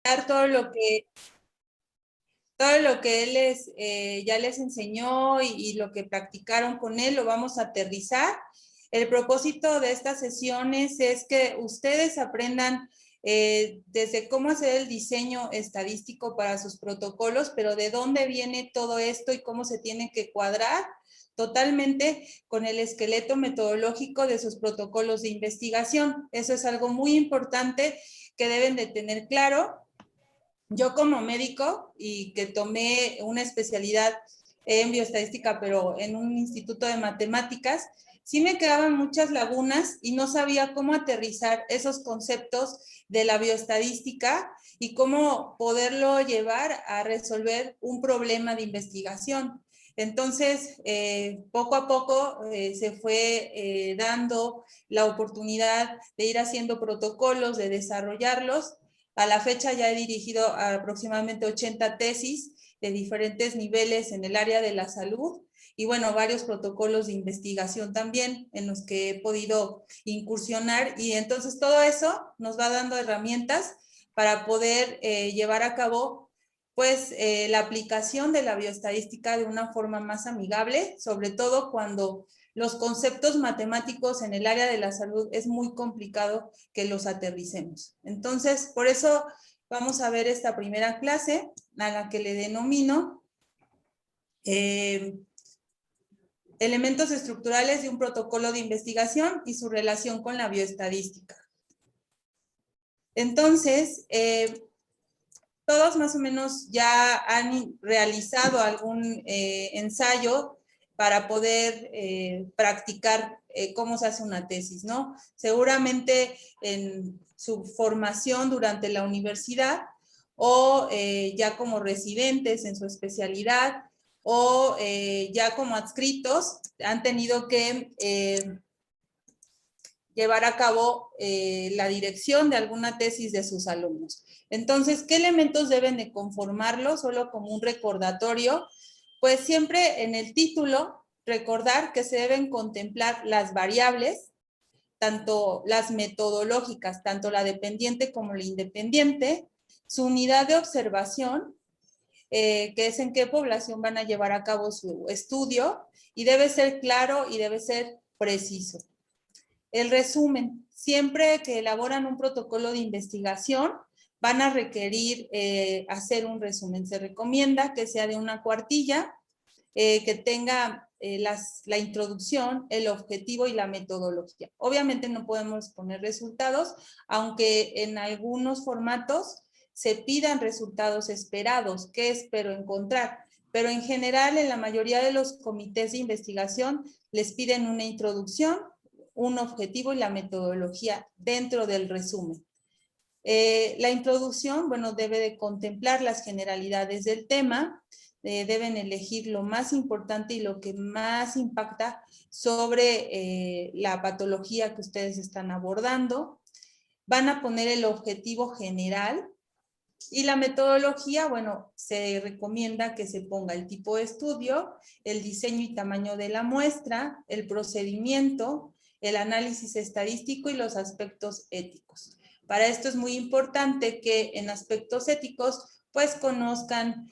todo lo que él ya les enseñó y lo que practicaron con él, lo vamos a aterrizar. El propósito de estas sesiones es que ustedes aprendan desde cómo hacer el diseño estadístico para sus protocolos, pero de dónde viene todo esto y cómo se tiene que cuadrar totalmente con el esqueleto metodológico de sus protocolos de investigación. Eso es algo muy importante que deben de tener claro. Yo como médico y que tomé una especialidad en bioestadística, pero en un instituto de matemáticas, sí me quedaban muchas lagunas y no sabía cómo aterrizar esos conceptos de la bioestadística y cómo poderlo llevar a resolver un problema de investigación. Entonces, poco a poco se fue dando la oportunidad de ir haciendo protocolos, de desarrollarlos. A la fecha ya he dirigido aproximadamente 80 tesis de diferentes niveles en el área de la salud y bueno, varios protocolos de investigación también en los que he podido incursionar y entonces todo eso nos va dando herramientas para poder llevar a cabo pues la aplicación de la bioestadística de una forma más amigable, sobre todo cuando los conceptos matemáticos en el área de la salud es muy complicado que los aterricemos. Entonces, por eso vamos a ver esta primera clase a la que le denomino elementos estructurales de un protocolo de investigación y su relación con la bioestadística. Entonces, todos más o menos ya han realizado algún ensayo para poder practicar cómo se hace una tesis, ¿no? Seguramente en su formación durante la universidad o ya como residentes en su especialidad o ya como adscritos han tenido que llevar a cabo la dirección de alguna tesis de sus alumnos. Entonces, ¿qué elementos deben de conformarlo? Solo como un recordatorio, pues siempre en el título recordar que se deben contemplar las variables, tanto las metodológicas, tanto la dependiente como la independiente, su unidad de observación, que es en qué población van a llevar a cabo su estudio, y debe ser claro y debe ser preciso. El resumen, siempre que elaboran un protocolo de investigación, van a requerir hacer un resumen. Se recomienda que sea de una cuartilla, que tenga la introducción, el objetivo y la metodología. Obviamente no podemos poner resultados, aunque en algunos formatos se pidan resultados esperados. ¿Qué espero encontrar? Pero en general, en la mayoría de los comités de investigación, les piden una introducción, un objetivo y la metodología dentro del resumen. La introducción, bueno, debe de contemplar las generalidades del tema, deben elegir lo más importante y lo que más impacta sobre la patología que ustedes están abordando. Van a poner el objetivo general y la metodología, bueno, se recomienda que se ponga el tipo de estudio, el diseño y tamaño de la muestra, el procedimiento, el análisis estadístico y los aspectos éticos. Para esto es muy importante que en aspectos éticos pues conozcan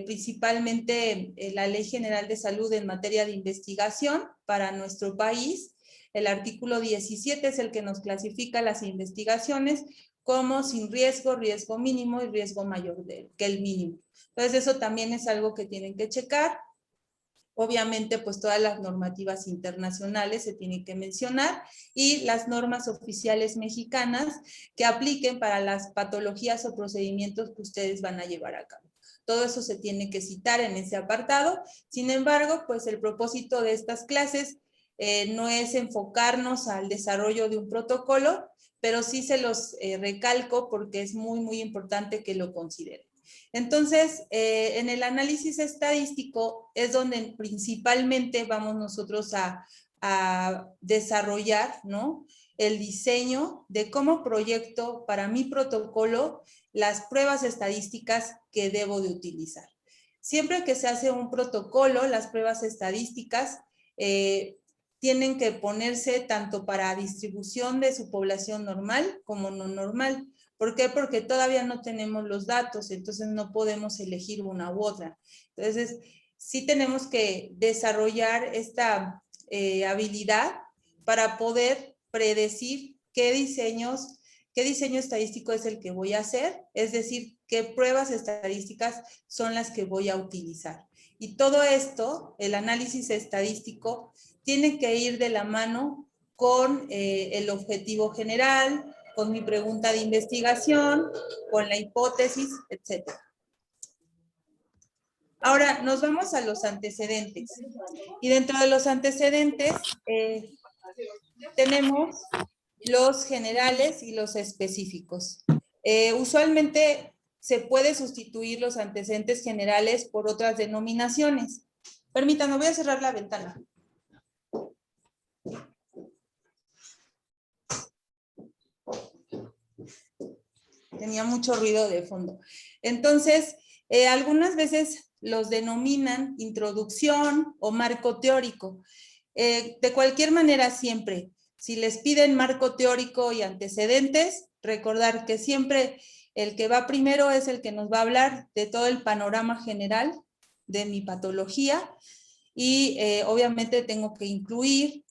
principalmente la Ley General de Salud en materia de investigación para nuestro país. El artículo 17 es el que nos clasifica las investigaciones como sin riesgo, riesgo mínimo y riesgo mayor que el mínimo. Entonces eso también es algo que tienen que checar. Obviamente, pues todas las normativas internacionales se tienen que mencionar y las normas oficiales mexicanas que apliquen para las patologías o procedimientos que ustedes van a llevar a cabo. Todo eso se tiene que citar en ese apartado. Sin embargo, pues el propósito de estas clases no es enfocarnos al desarrollo de un protocolo, pero sí se los recalco porque es muy, muy importante que lo consideren. Entonces, en el análisis estadístico es donde principalmente vamos nosotros a desarrollar, ¿no?, el diseño de cómo proyecto para mi protocolo las pruebas estadísticas que debo de utilizar. Siempre que se hace un protocolo, las pruebas estadísticas tienen que ponerse tanto para distribución de su población normal como no normal. ¿Por qué? Porque todavía no tenemos los datos, entonces no podemos elegir una u otra. Entonces, sí tenemos que desarrollar esta habilidad para poder predecir qué diseño estadístico es el que voy a hacer, es decir, qué pruebas estadísticas son las que voy a utilizar. Y todo esto, el análisis estadístico, tiene que ir de la mano con el objetivo general, con mi pregunta de investigación, con la hipótesis, etc. Ahora, nos vamos a los antecedentes. Y dentro de los antecedentes tenemos los generales y los específicos. Usualmente se puede sustituir los antecedentes generales por otras denominaciones. Permítanme, voy a cerrar la ventana. Tenía mucho ruido de fondo. Entonces, algunas veces los denominan introducción o marco teórico. De cualquier manera, siempre, si les piden marco teórico y antecedentes, recordar que siempre el que va primero es el que nos va a hablar de todo el panorama general de mi patología y obviamente tengo que incluir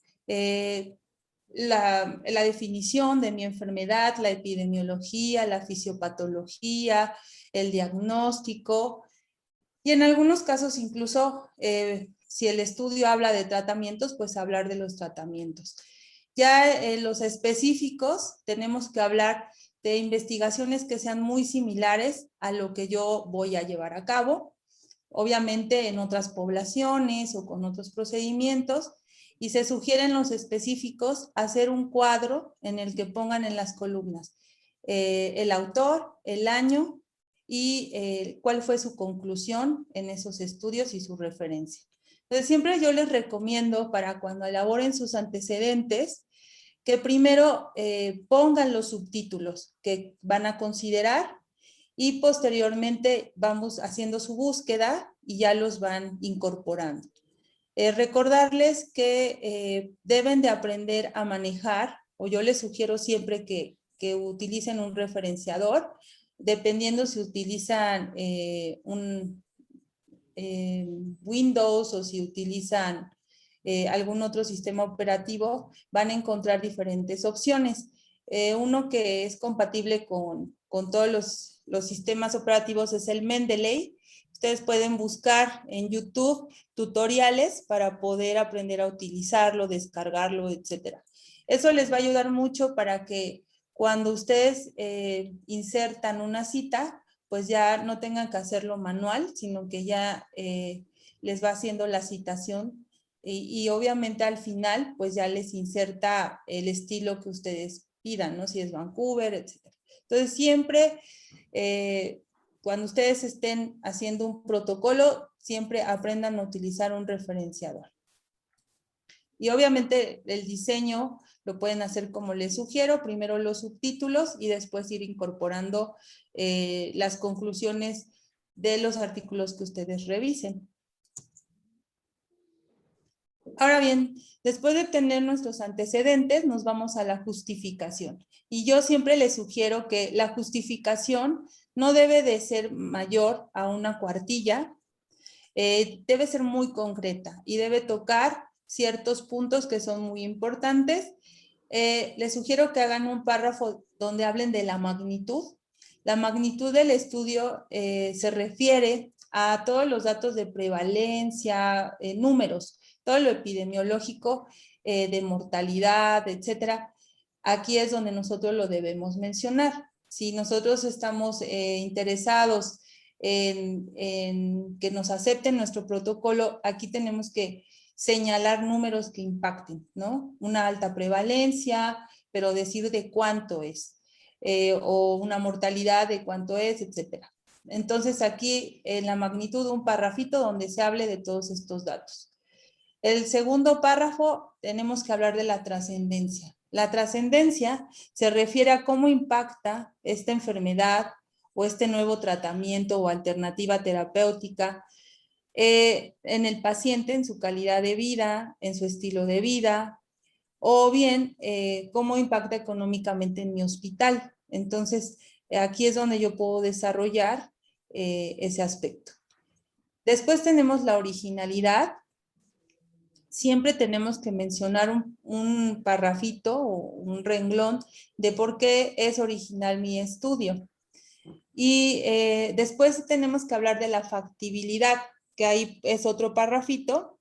la definición de mi enfermedad, la epidemiología, la fisiopatología, el diagnóstico y en algunos casos incluso si el estudio habla de tratamientos, pues hablar de los tratamientos. Ya en los específicos tenemos que hablar de investigaciones que sean muy similares a lo que yo voy a llevar a cabo, obviamente en otras poblaciones o con otros procedimientos, y se sugieren los específicos hacer un cuadro en el que pongan en las columnas el autor, el año y cuál fue su conclusión en esos estudios y su referencia. Entonces, siempre yo les recomiendo para cuando elaboren sus antecedentes que primero pongan los subtítulos que van a considerar y posteriormente vamos haciendo su búsqueda y ya los van incorporando. Recordarles que deben de aprender a manejar, o yo les sugiero siempre que utilicen un referenciador, dependiendo si utilizan Windows o si utilizan algún otro sistema operativo, van a encontrar diferentes opciones. Uno que es compatible con todos los sistemas operativos es el Mendeley. Ustedes pueden buscar en YouTube tutoriales para poder aprender a utilizarlo, descargarlo, etc. Eso les va a ayudar mucho para que cuando ustedes insertan una cita, pues ya no tengan que hacerlo manual, sino que ya les va haciendo la citación y obviamente al final, pues ya les inserta el estilo que ustedes pidan, ¿no? Si es Vancouver, etc. Entonces, siempre cuando ustedes estén haciendo un protocolo, siempre aprendan a utilizar un referenciador. Y obviamente el diseño lo pueden hacer como les sugiero, primero los subtítulos y después ir incorporando las conclusiones de los artículos que ustedes revisen. Ahora bien, después de tener nuestros antecedentes, nos vamos a la justificación. Y yo siempre les sugiero que la justificación no debe de ser mayor a una cuartilla, debe ser muy concreta y debe tocar ciertos puntos que son muy importantes. Les sugiero que hagan un párrafo donde hablen de la magnitud. La magnitud del estudio se refiere a todos los datos de prevalencia, números, todo lo epidemiológico de mortalidad, etcétera. Aquí es donde nosotros lo debemos mencionar. Si nosotros estamos interesados en que nos acepten nuestro protocolo, aquí tenemos que señalar números que impacten, ¿no? Una alta prevalencia, pero decir de cuánto es, o una mortalidad de cuánto es, etcétera. Entonces aquí en la magnitud un parrafito donde se hable de todos estos datos. El segundo párrafo tenemos que hablar de la trascendencia. La trascendencia se refiere a cómo impacta esta enfermedad o este nuevo tratamiento o alternativa terapéutica en el paciente, en su calidad de vida, en su estilo de vida, o bien cómo impacta económicamente en mi hospital. Entonces, Aquí es donde yo puedo desarrollar ese aspecto. Después tenemos la originalidad. Siempre tenemos que mencionar un parrafito o un renglón de por qué es original mi estudio. Y después tenemos que hablar de la factibilidad, que ahí es otro parrafito.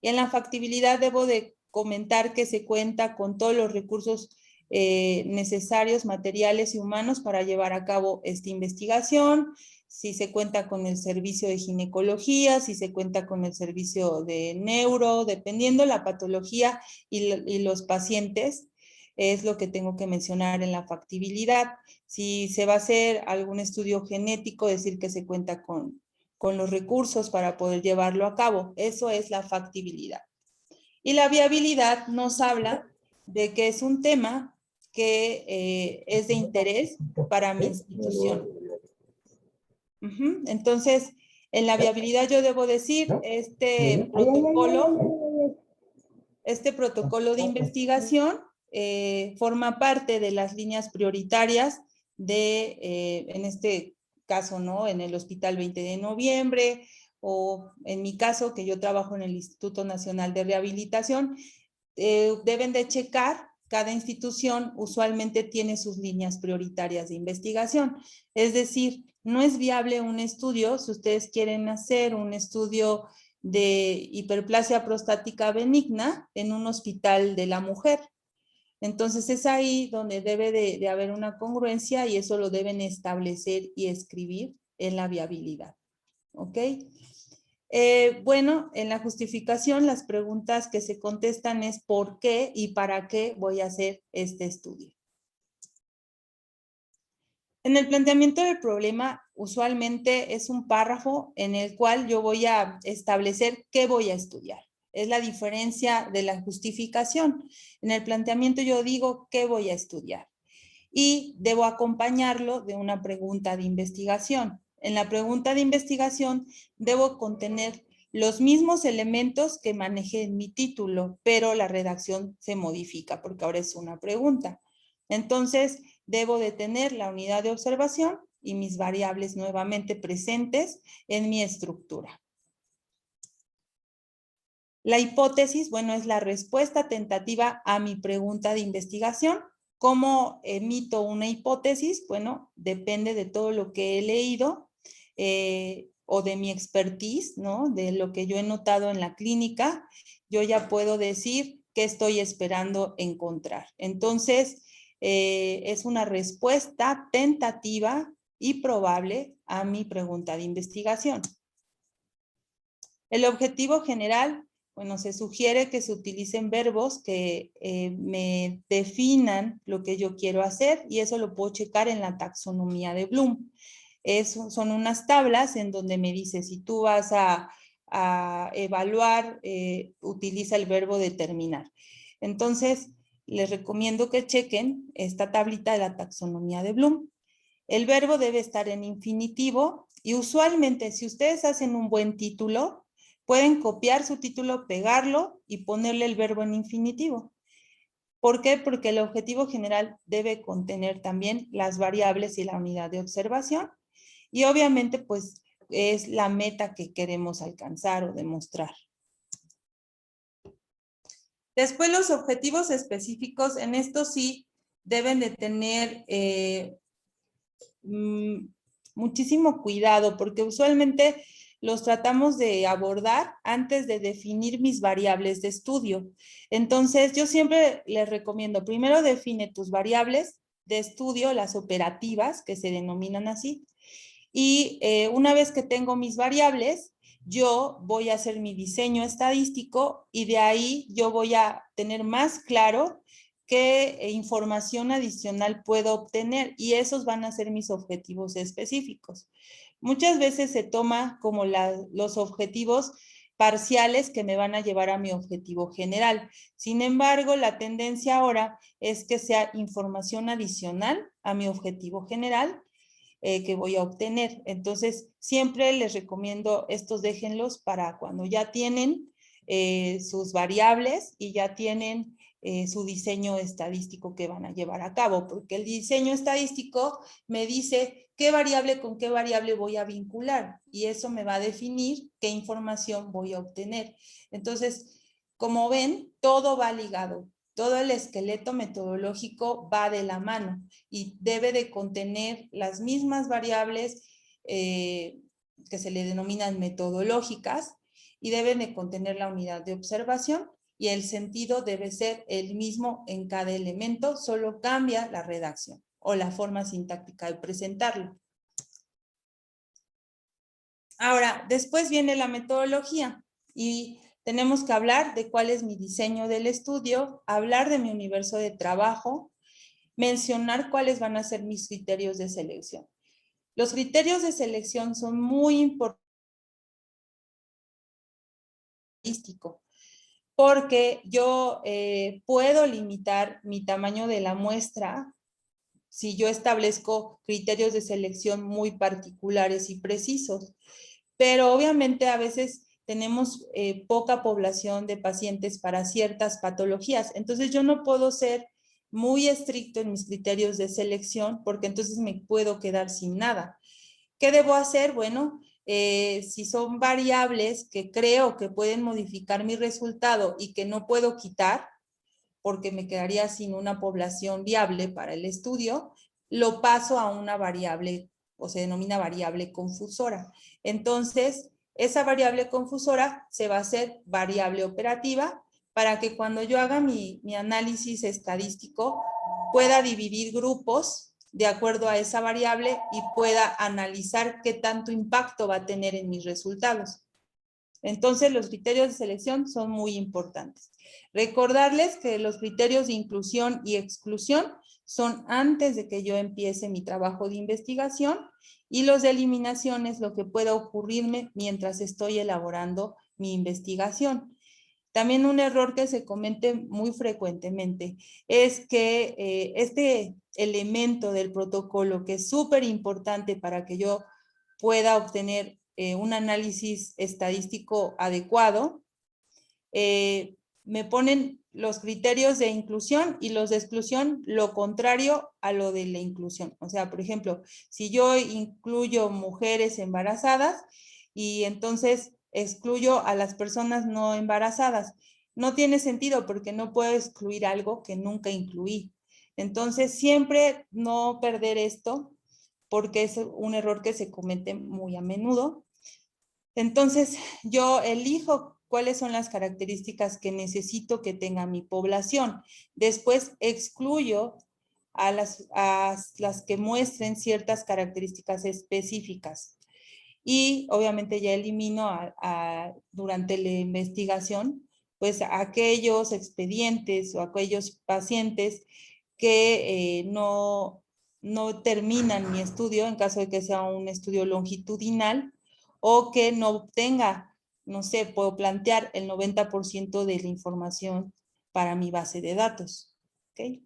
Y en la factibilidad debo de comentar que se cuenta con todos los recursos necesarios, materiales y humanos para llevar a cabo esta investigación, si se cuenta con el servicio de ginecología, si se cuenta con el servicio de neuro, dependiendo la patología y los pacientes, es lo que tengo que mencionar en la factibilidad. Si se va a hacer algún estudio genético, decir que se cuenta con los recursos para poder llevarlo a cabo. Eso es la factibilidad. Y la viabilidad nos habla de que es un tema que es de interés para mi institución. Entonces, en la viabilidad yo debo decir, este protocolo de investigación forma parte de las líneas prioritarias de, en este caso, ¿no? En el Hospital 20 de Noviembre, o en mi caso, que yo trabajo en el Instituto Nacional de Rehabilitación, deben de checar, cada institución usualmente tiene sus líneas prioritarias de investigación. Es decir, no es viable un estudio, si ustedes quieren hacer un estudio de hiperplasia prostática benigna en un hospital de la mujer. Entonces es ahí donde debe de haber una congruencia y eso lo deben establecer y escribir en la viabilidad. ¿Ok? Bueno, en la justificación las preguntas que se contestan es ¿por qué y para qué voy a hacer este estudio? En el planteamiento del problema, usualmente es un párrafo en el cual yo voy a establecer qué voy a estudiar. Es la diferencia de la justificación. En el planteamiento yo digo qué voy a estudiar y debo acompañarlo de una pregunta de investigación. En la pregunta de investigación debo contener los mismos elementos que manejé en mi título, pero la redacción se modifica porque ahora es una pregunta. Entonces, debo de tener la unidad de observación y mis variables nuevamente presentes en mi estructura. La hipótesis, bueno, es la respuesta tentativa a mi pregunta de investigación. ¿Cómo emito una hipótesis? Bueno, depende de todo lo que he leído o de mi expertise, ¿no? De lo que yo he notado en la clínica. Yo ya puedo decir qué estoy esperando encontrar. Entonces, es una respuesta tentativa y probable a mi pregunta de investigación. El objetivo general, bueno, se sugiere que se utilicen verbos que me definan lo que yo quiero hacer y eso lo puedo checar en la taxonomía de Bloom. Son unas tablas en donde me dice si tú vas a evaluar, utiliza el verbo determinar. Entonces, les recomiendo que chequen esta tablita de la taxonomía de Bloom. El verbo debe estar en infinitivo y usualmente si ustedes hacen un buen título, pueden copiar su título, pegarlo y ponerle el verbo en infinitivo. ¿Por qué? Porque el objetivo general debe contener también las variables y la unidad de observación y obviamente pues es la meta que queremos alcanzar o demostrar. Después los objetivos específicos, en esto sí deben de tener muchísimo cuidado porque usualmente los tratamos de abordar antes de definir mis variables de estudio. Entonces, yo siempre les recomiendo, primero define tus variables de estudio, las operativas, que se denominan así, y una vez que tengo mis variables, yo voy a hacer mi diseño estadístico y de ahí yo voy a tener más claro qué información adicional puedo obtener y esos van a ser mis objetivos específicos. Muchas veces se toma como los objetivos parciales que me van a llevar a mi objetivo general. Sin embargo, la tendencia ahora es que sea información adicional a mi objetivo general que voy a obtener. Entonces, siempre les recomiendo estos déjenlos para cuando ya tienen sus variables y ya tienen su diseño estadístico que van a llevar a cabo, porque el diseño estadístico me dice qué variable con qué variable voy a vincular y eso me va a definir qué información voy a obtener. Entonces, como ven, todo va ligado. Todo el esqueleto metodológico va de la mano y debe de contener las mismas variables que se le denominan metodológicas y deben de contener la unidad de observación y el sentido debe ser el mismo en cada elemento, solo cambia la redacción o la forma sintáctica de presentarlo. Ahora, después viene la metodología y tenemos que hablar de cuál es mi diseño del estudio, hablar de mi universo de trabajo, mencionar cuáles van a ser mis criterios de selección. Los criterios de selección son muy importantes porque yo puedo limitar mi tamaño de la muestra si yo establezco criterios de selección muy particulares y precisos. Pero obviamente a veces tenemos poca población de pacientes para ciertas patologías. Entonces yo no puedo ser muy estricto en mis criterios de selección porque entonces me puedo quedar sin nada. ¿Qué debo hacer? Bueno, si son variables que creo que pueden modificar mi resultado y que no puedo quitar, porque me quedaría sin una población viable para el estudio, lo paso a una variable, o se denomina variable confusora. Entonces, esa variable confusora se va a hacer variable operativa para que cuando yo haga mi análisis estadístico pueda dividir grupos de acuerdo a esa variable y pueda analizar qué tanto impacto va a tener en mis resultados. Entonces, los criterios de selección son muy importantes. Recordarles que los criterios de inclusión y exclusión son antes de que yo empiece mi trabajo de investigación y los de eliminación es lo que pueda ocurrirme mientras estoy elaborando mi investigación. También un error que se comete muy frecuentemente es que este elemento del protocolo, que es súper importante para que yo pueda obtener un análisis estadístico adecuado, me ponen los criterios de inclusión y los de exclusión lo contrario a lo de la inclusión. O sea, por ejemplo, si yo incluyo mujeres embarazadas y entonces excluyo a las personas no embarazadas, no tiene sentido porque no puedo excluir algo que nunca incluí. Entonces, siempre no perder esto porque es un error que se comete muy a menudo. Entonces, yo elijo cuáles son las características que necesito que tenga mi población. Después excluyo a las que muestren ciertas características específicas. Y obviamente ya elimino durante la investigación, pues aquellos expedientes o aquellos pacientes que no terminan mi estudio en caso de que sea un estudio longitudinal o que no obtenga, no sé, puedo plantear el 90% de la información para mi base de datos. ¿Okay?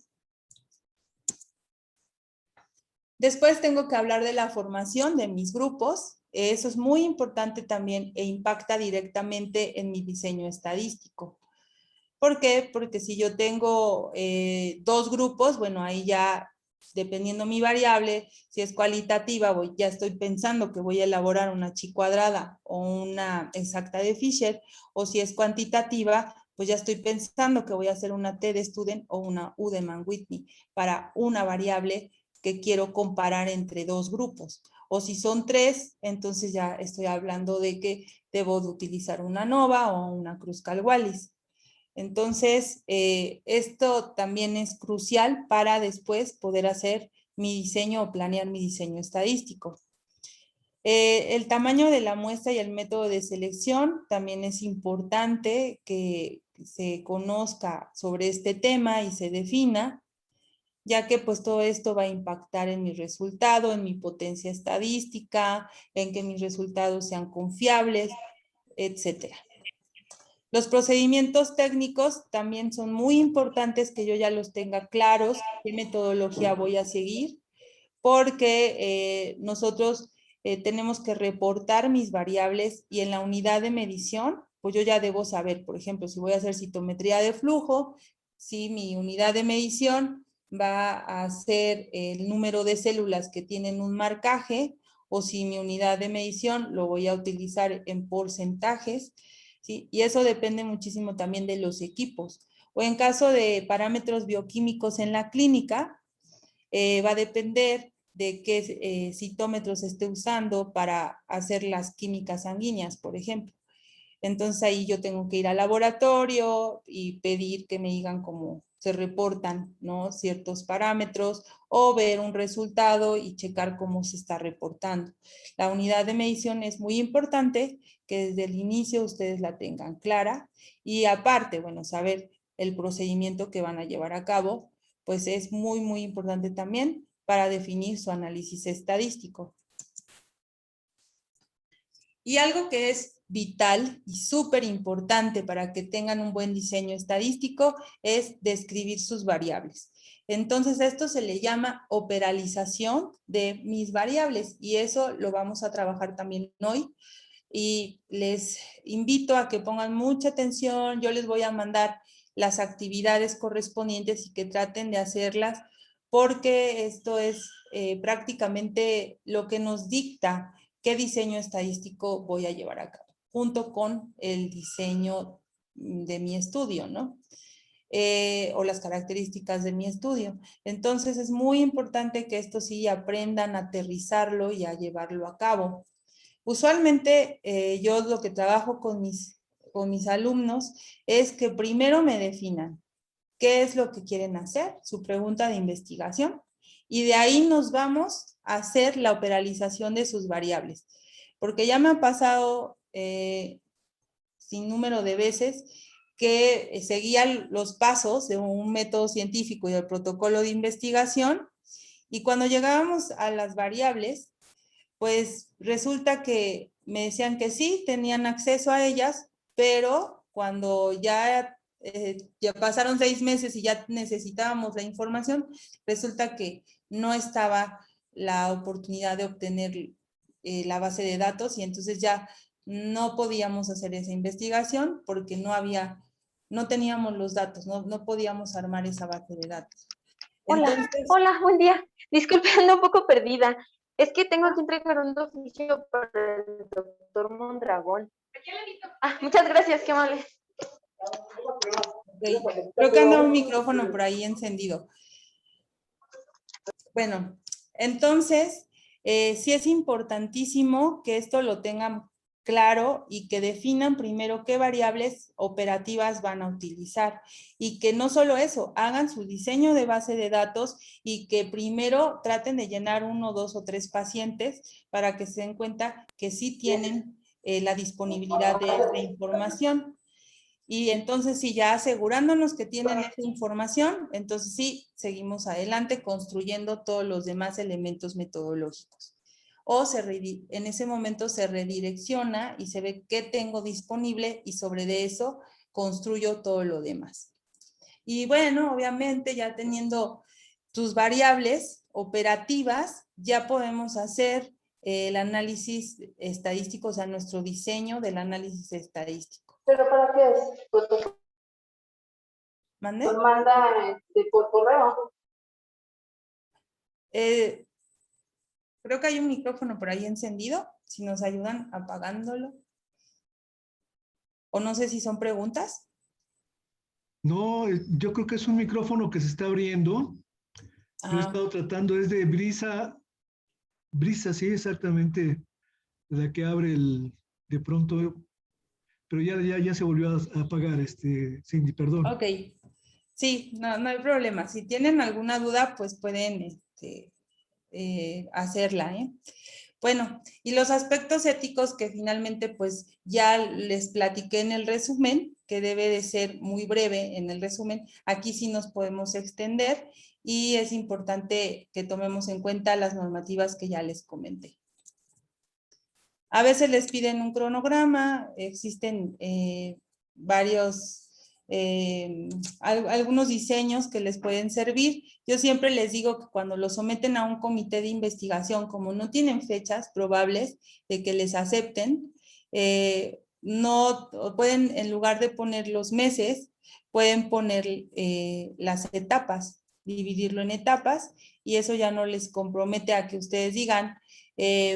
Después tengo que hablar de la formación de mis grupos. Eso es muy importante también e impacta directamente en mi diseño estadístico. ¿Por qué? Porque si yo tengo dos grupos, bueno, ahí ya dependiendo mi variable, si es cualitativa, ya estoy pensando que voy a elaborar una chi cuadrada o una exacta de Fisher, o si es cuantitativa, pues ya estoy pensando que voy a hacer una T de Student o una U de Mann-Whitney para una variable que quiero comparar entre dos grupos. O si son tres, entonces ya estoy hablando de que debo de utilizar una ANOVA o una Kruskal-Wallis. Entonces, esto también es crucial para después poder hacer mi diseño o planear mi diseño estadístico. El tamaño de la muestra y el método de selección también es importante que se conozca sobre este tema y se defina, ya que pues todo esto va a impactar en mi resultado, en mi potencia estadística, en que mis resultados sean confiables, etcétera. Los procedimientos técnicos también son muy importantes que yo ya los tenga claros, qué metodología voy a seguir, porque nosotros tenemos que reportar mis variables y en la unidad de medición, pues yo ya debo saber, por ejemplo, si voy a hacer citometría de flujo, si mi unidad de medición va a ser el número de células que tienen un marcaje, o si mi unidad de medición lo voy a utilizar en porcentajes, ¿sí? Y eso depende muchísimo también de los equipos. O en caso de parámetros bioquímicos en la clínica, va a depender de qué citómetro se esté usando para hacer las químicas sanguíneas, por ejemplo. Entonces ahí yo tengo que ir al laboratorio y pedir que me digan cómo se reportan, ¿no?, ciertos parámetros, o ver un resultado y checar cómo se está reportando. La unidad de medición es muy importante que desde el inicio ustedes la tengan clara, y aparte, bueno, saber el procedimiento que van a llevar a cabo, pues es muy, muy importante también para definir su análisis estadístico. Y algo que es vital y súper importante para que tengan un buen diseño estadístico es describir sus variables. Entonces, esto se le llama operalización de mis variables, y eso lo vamos a trabajar también hoy. Y les invito a que pongan mucha atención. Yo les voy a mandar las actividades correspondientes y que traten de hacerlas, porque esto es prácticamente lo que nos dicta qué diseño estadístico voy a llevar a cabo, junto con el diseño de mi estudio, ¿no? O las características de mi estudio. Entonces es muy importante que esto sí aprendan a aterrizarlo y a llevarlo a cabo. Usualmente yo lo que trabajo con mis alumnos es que primero me definan qué es lo que quieren hacer, su pregunta de investigación, y de ahí nos vamos a hacer la operalización de sus variables. Porque ya me ha pasado sin número de veces que seguía los pasos de un método científico y del protocolo de investigación, y cuando llegábamos a las variables, pues resulta que me decían que sí, tenían acceso a ellas, pero cuando ya pasaron 6 meses y ya necesitábamos la información, resulta que no estaba la oportunidad de obtener la base de datos, y entonces ya no podíamos hacer esa investigación porque no teníamos los datos, no podíamos armar esa base de datos. Hola, Entonces, hola, buen día. Disculpe, ando un poco perdida. Es que tengo que entregar un oficio para el doctor Mondragón. Muchas gracias, qué amable. okay, creo que anda un micrófono por ahí encendido. Bueno, entonces, sí es importantísimo que esto lo tengan claro y que definan primero qué variables operativas van a utilizar, y que no solo eso, hagan su diseño de base de datos, y que primero traten de llenar 1, 2 o 3 pacientes para que se den cuenta que sí tienen la disponibilidad de esta información. Y entonces, sí, ya asegurándonos que tienen esa información, entonces sí, seguimos adelante construyendo todos los demás elementos metodológicos. O en ese momento se redirecciona y se ve qué tengo disponible, y sobre de eso construyo todo lo demás. Y bueno, obviamente ya teniendo tus variables operativas, ya podemos hacer el análisis estadístico, o sea, nuestro diseño del análisis estadístico. ¿Pero para qué es? Pues ¿Mande? nos manda por correo. Creo que hay un micrófono por ahí encendido, si nos ayudan apagándolo. O no sé si son preguntas. No, yo creo que es un micrófono que se está abriendo. Lo he estado tratando, es de Brisa, sí, exactamente, la que abre de pronto, pero ya se volvió a apagar, Cindy, perdón. Ok, sí, no hay problema. Si tienen alguna duda, pues pueden hacerla, ¿eh? Bueno, y los aspectos éticos que finalmente pues ya les platiqué en el resumen, que debe de ser muy breve en el resumen. Aquí sí nos podemos extender, y es importante que tomemos en cuenta las normativas que ya les comenté. A veces les piden un cronograma, existen algunos diseños que les pueden servir. Yo siempre les digo que cuando lo someten a un comité de investigación, como no tienen fechas probables de que les acepten, no pueden, en lugar de poner los meses, pueden poner las etapas, dividirlo en etapas, y eso ya no les compromete a que ustedes digan,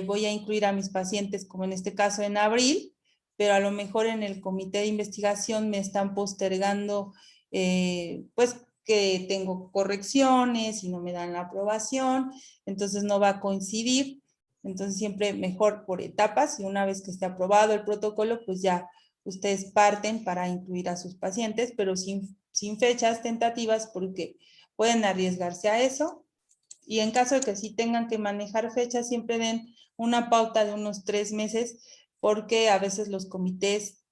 voy a incluir a mis pacientes, como en este caso en abril, pero a lo mejor en el comité de investigación me están postergando, pues que tengo correcciones y no me dan la aprobación, entonces no va a coincidir. Entonces siempre mejor por etapas, y una vez que esté aprobado el protocolo, pues ya ustedes parten para incluir a sus pacientes, pero sin fechas tentativas, porque pueden arriesgarse a eso. Y en caso de que sí tengan que manejar fechas, siempre den una pauta de unos 3 meses, porque a veces los comités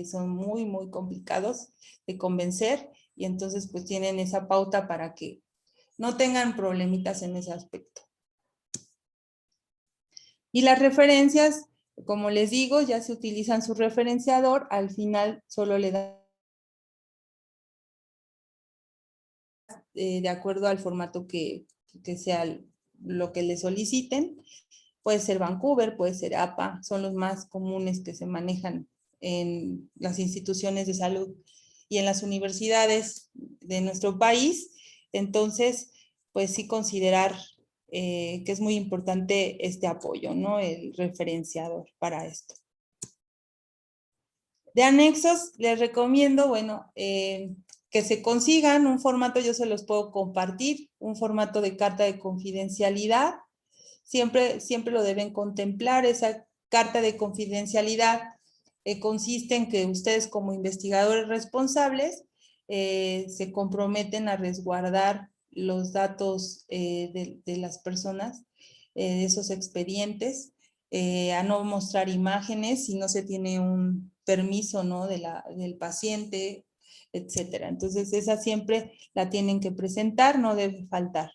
son muy, muy complicados de convencer, y entonces pues tienen esa pauta para que no tengan problemitas en ese aspecto. Y las referencias, como les digo, ya se utilizan su referenciador, al final solo le da de acuerdo al formato que sea lo que le soliciten. Puede ser Vancouver, puede ser APA, son los más comunes que se manejan en las instituciones de salud y en las universidades de nuestro país. Entonces, pues sí considerar que es muy importante este apoyo, ¿no? El referenciador para esto. De anexos, les recomiendo, bueno, que se consigan un formato, yo se los puedo compartir, un formato de carta de confidencialidad. Siempre lo deben contemplar. Esa carta de confidencialidad consiste en que ustedes como investigadores responsables se comprometen a resguardar los datos de las personas, de esos expedientes, a no mostrar imágenes si no se tiene un permiso, ¿no? del paciente, etcétera. Entonces, esa siempre la tienen que presentar, no debe faltar.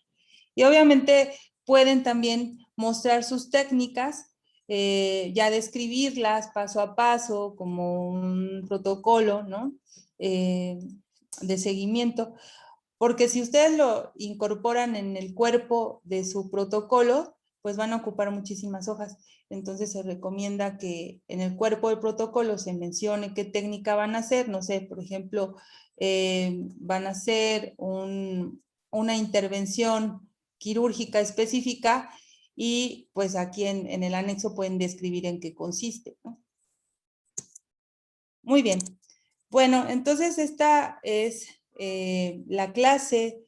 Y obviamente pueden también mostrar sus técnicas, ya describirlas paso a paso como un protocolo, ¿no? De seguimiento, porque si ustedes lo incorporan en el cuerpo de su protocolo, pues van a ocupar muchísimas hojas. Entonces se recomienda que en el cuerpo del protocolo se mencione qué técnica van a hacer. No sé, por ejemplo, van a hacer una intervención quirúrgica específica, y pues aquí en el anexo pueden describir en qué consiste, ¿no? Muy bien. Bueno, entonces esta es la clase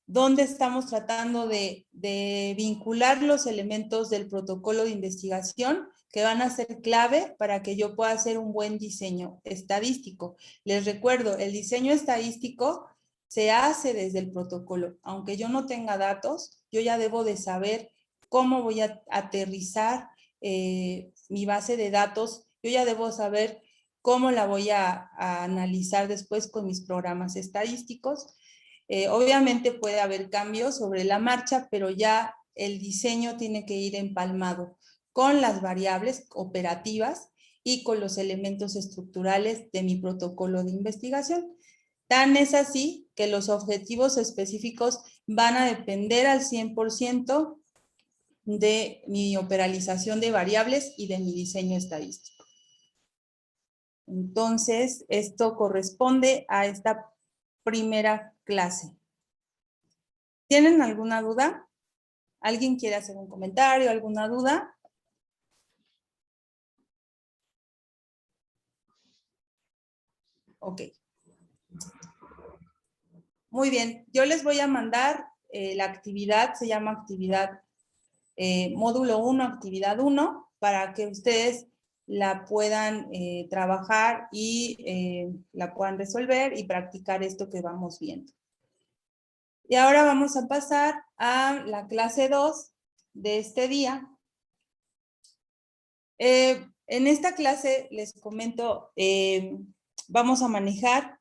donde estamos tratando de vincular los elementos del protocolo de investigación que van a ser clave para que yo pueda hacer un buen diseño estadístico. Les recuerdo, el diseño estadístico se hace desde el protocolo. Aunque yo no tenga datos, yo ya debo de saber cómo voy a aterrizar mi base de datos. Yo ya debo saber cómo la voy a analizar después con mis programas estadísticos. Obviamente puede haber cambios sobre la marcha, pero ya el diseño tiene que ir empalmado con las variables operativas y con los elementos estructurales de mi protocolo de investigación. Tan es así que los objetivos específicos van a depender al 100% de mi operalización de variables y de mi diseño estadístico. Entonces, esto corresponde a esta primera clase. ¿Tienen alguna duda? ¿Alguien quiere hacer un comentario, alguna duda? Ok. Muy bien, yo les voy a mandar la actividad, se llama actividad módulo 1, actividad 1, para que ustedes la puedan trabajar y la puedan resolver y practicar esto que vamos viendo. Y ahora vamos a pasar a la clase 2 de este día. En esta clase les comento, vamos a manejar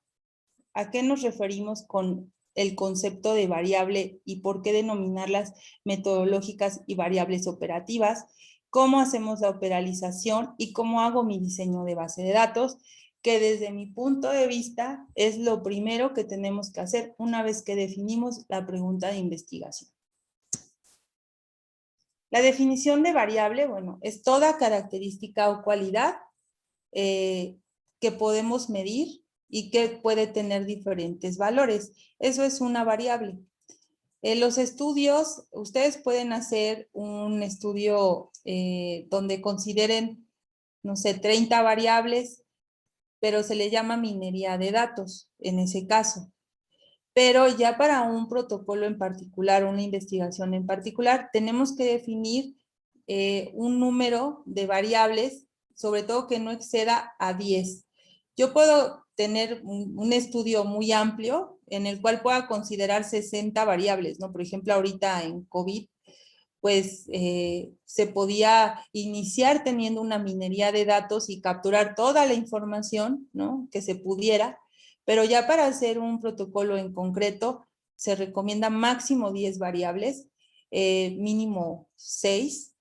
a qué nos referimos con el concepto de variable y por qué denominarlas metodológicas y variables operativas, cómo hacemos la operalización y cómo hago mi diseño de base de datos, que desde mi punto de vista es lo primero que tenemos que hacer una vez que definimos la pregunta de investigación. La definición de variable, bueno, es toda característica o cualidad que podemos medir y que puede tener diferentes valores. Eso es una variable. En los estudios, ustedes pueden hacer un estudio donde consideren, no sé, 30 variables, pero se le llama minería de datos en ese caso. Pero ya para un protocolo en particular, una investigación en particular, tenemos que definir un número de variables, sobre todo que no exceda a 10. Yo puedo tener un estudio muy amplio en el cual pueda considerar 60 variables, ¿no? Por ejemplo, ahorita en COVID, pues se podía iniciar teniendo una minería de datos y capturar toda la información, ¿no? Que se pudiera, pero ya para hacer un protocolo en concreto se recomienda máximo 10 variables, mínimo 6,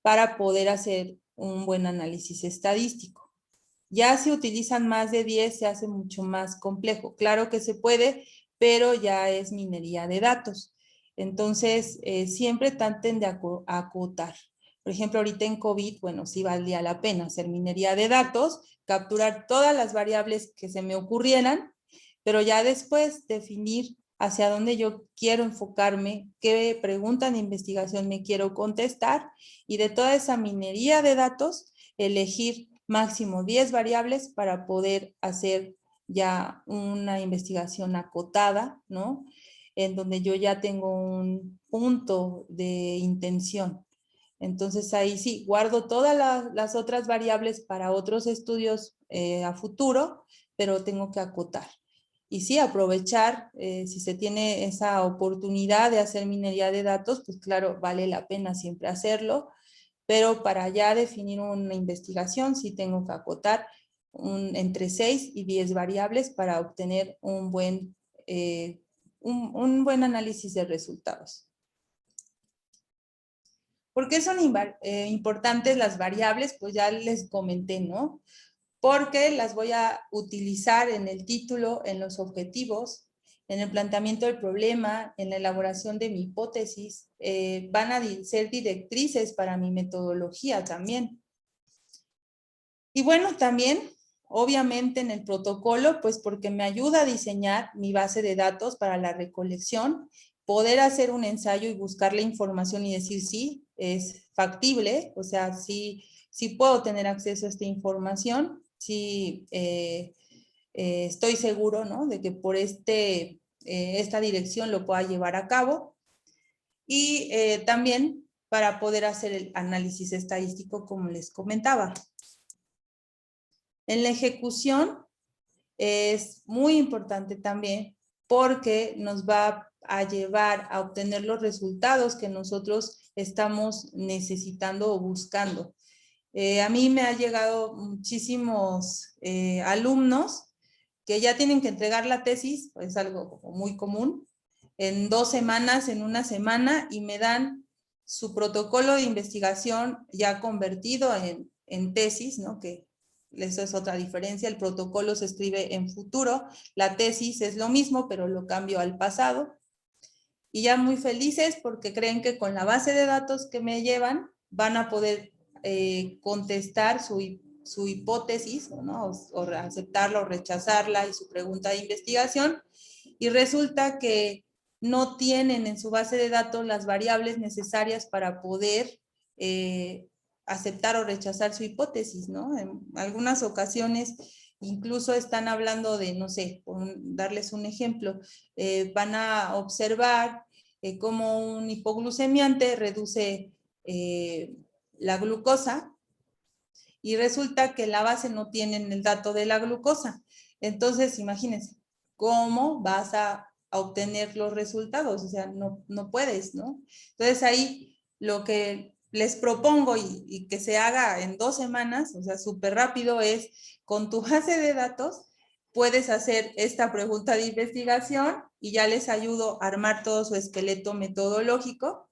para poder hacer un buen análisis estadístico. Ya si utilizan más de 10 se hace mucho más complejo. Claro que se puede, pero ya es minería de datos. Entonces, siempre traten de acotar. Por ejemplo, ahorita en COVID, bueno, sí valía la pena hacer minería de datos, capturar todas las variables que se me ocurrieran, pero ya después definir hacia dónde yo quiero enfocarme, qué pregunta de investigación me quiero contestar y de toda esa minería de datos, elegir máximo 10 variables para poder hacer ya una investigación acotada, ¿no? En donde yo ya tengo un punto de intención. Entonces ahí sí, guardo todas las otras variables para otros estudios a futuro, pero tengo que acotar. Y sí, aprovechar, si se tiene esa oportunidad de hacer minería de datos, pues claro, vale la pena siempre hacerlo, pero para ya definir una investigación sí tengo que acotar entre 6 y 10 variables para obtener un buen análisis de resultados. ¿Por qué son importantes las variables? Pues ya les comenté, ¿no? Porque las voy a utilizar en el título, en los objetivos, en el planteamiento del problema, en la elaboración de mi hipótesis, van a ser directrices para mi metodología también. Y bueno, también, obviamente en el protocolo, pues porque me ayuda a diseñar mi base de datos para la recolección, poder hacer un ensayo y buscar la información y decir sí, es factible, o sea, sí puedo tener acceso a esta información, sí estoy seguro, ¿no? De que por esta dirección lo pueda llevar a cabo. Y también para poder hacer el análisis estadístico, como les comentaba. En la ejecución es muy importante también porque nos va a llevar a obtener los resultados que nosotros estamos necesitando o buscando. A mí me ha llegado muchísimos alumnos que ya tienen que entregar la tesis, es algo muy común, en 2 semanas, en 1 semana, y me dan su protocolo de investigación ya convertido en tesis, ¿no? Que eso es otra diferencia, el protocolo se escribe en futuro, la tesis es lo mismo, pero lo cambio al pasado, y ya muy felices porque creen que con la base de datos que me llevan van a poder contestar su hipótesis, ¿no? O aceptarla o rechazarla y su pregunta de investigación, y resulta que no tienen en su base de datos las variables necesarias para poder aceptar o rechazar su hipótesis, ¿no? En algunas ocasiones incluso están hablando de, no sé, por darles un ejemplo, van a observar cómo un hipoglucemiante reduce la glucosa, y resulta que la base no tienen el dato de la glucosa. Entonces, imagínense, ¿cómo vas a obtener los resultados? O sea, no puedes, ¿no? Entonces, ahí lo que les propongo y que se haga en 2 semanas, o sea, súper rápido, es con tu base de datos, puedes hacer esta pregunta de investigación y ya les ayudo a armar todo su esqueleto metodológico,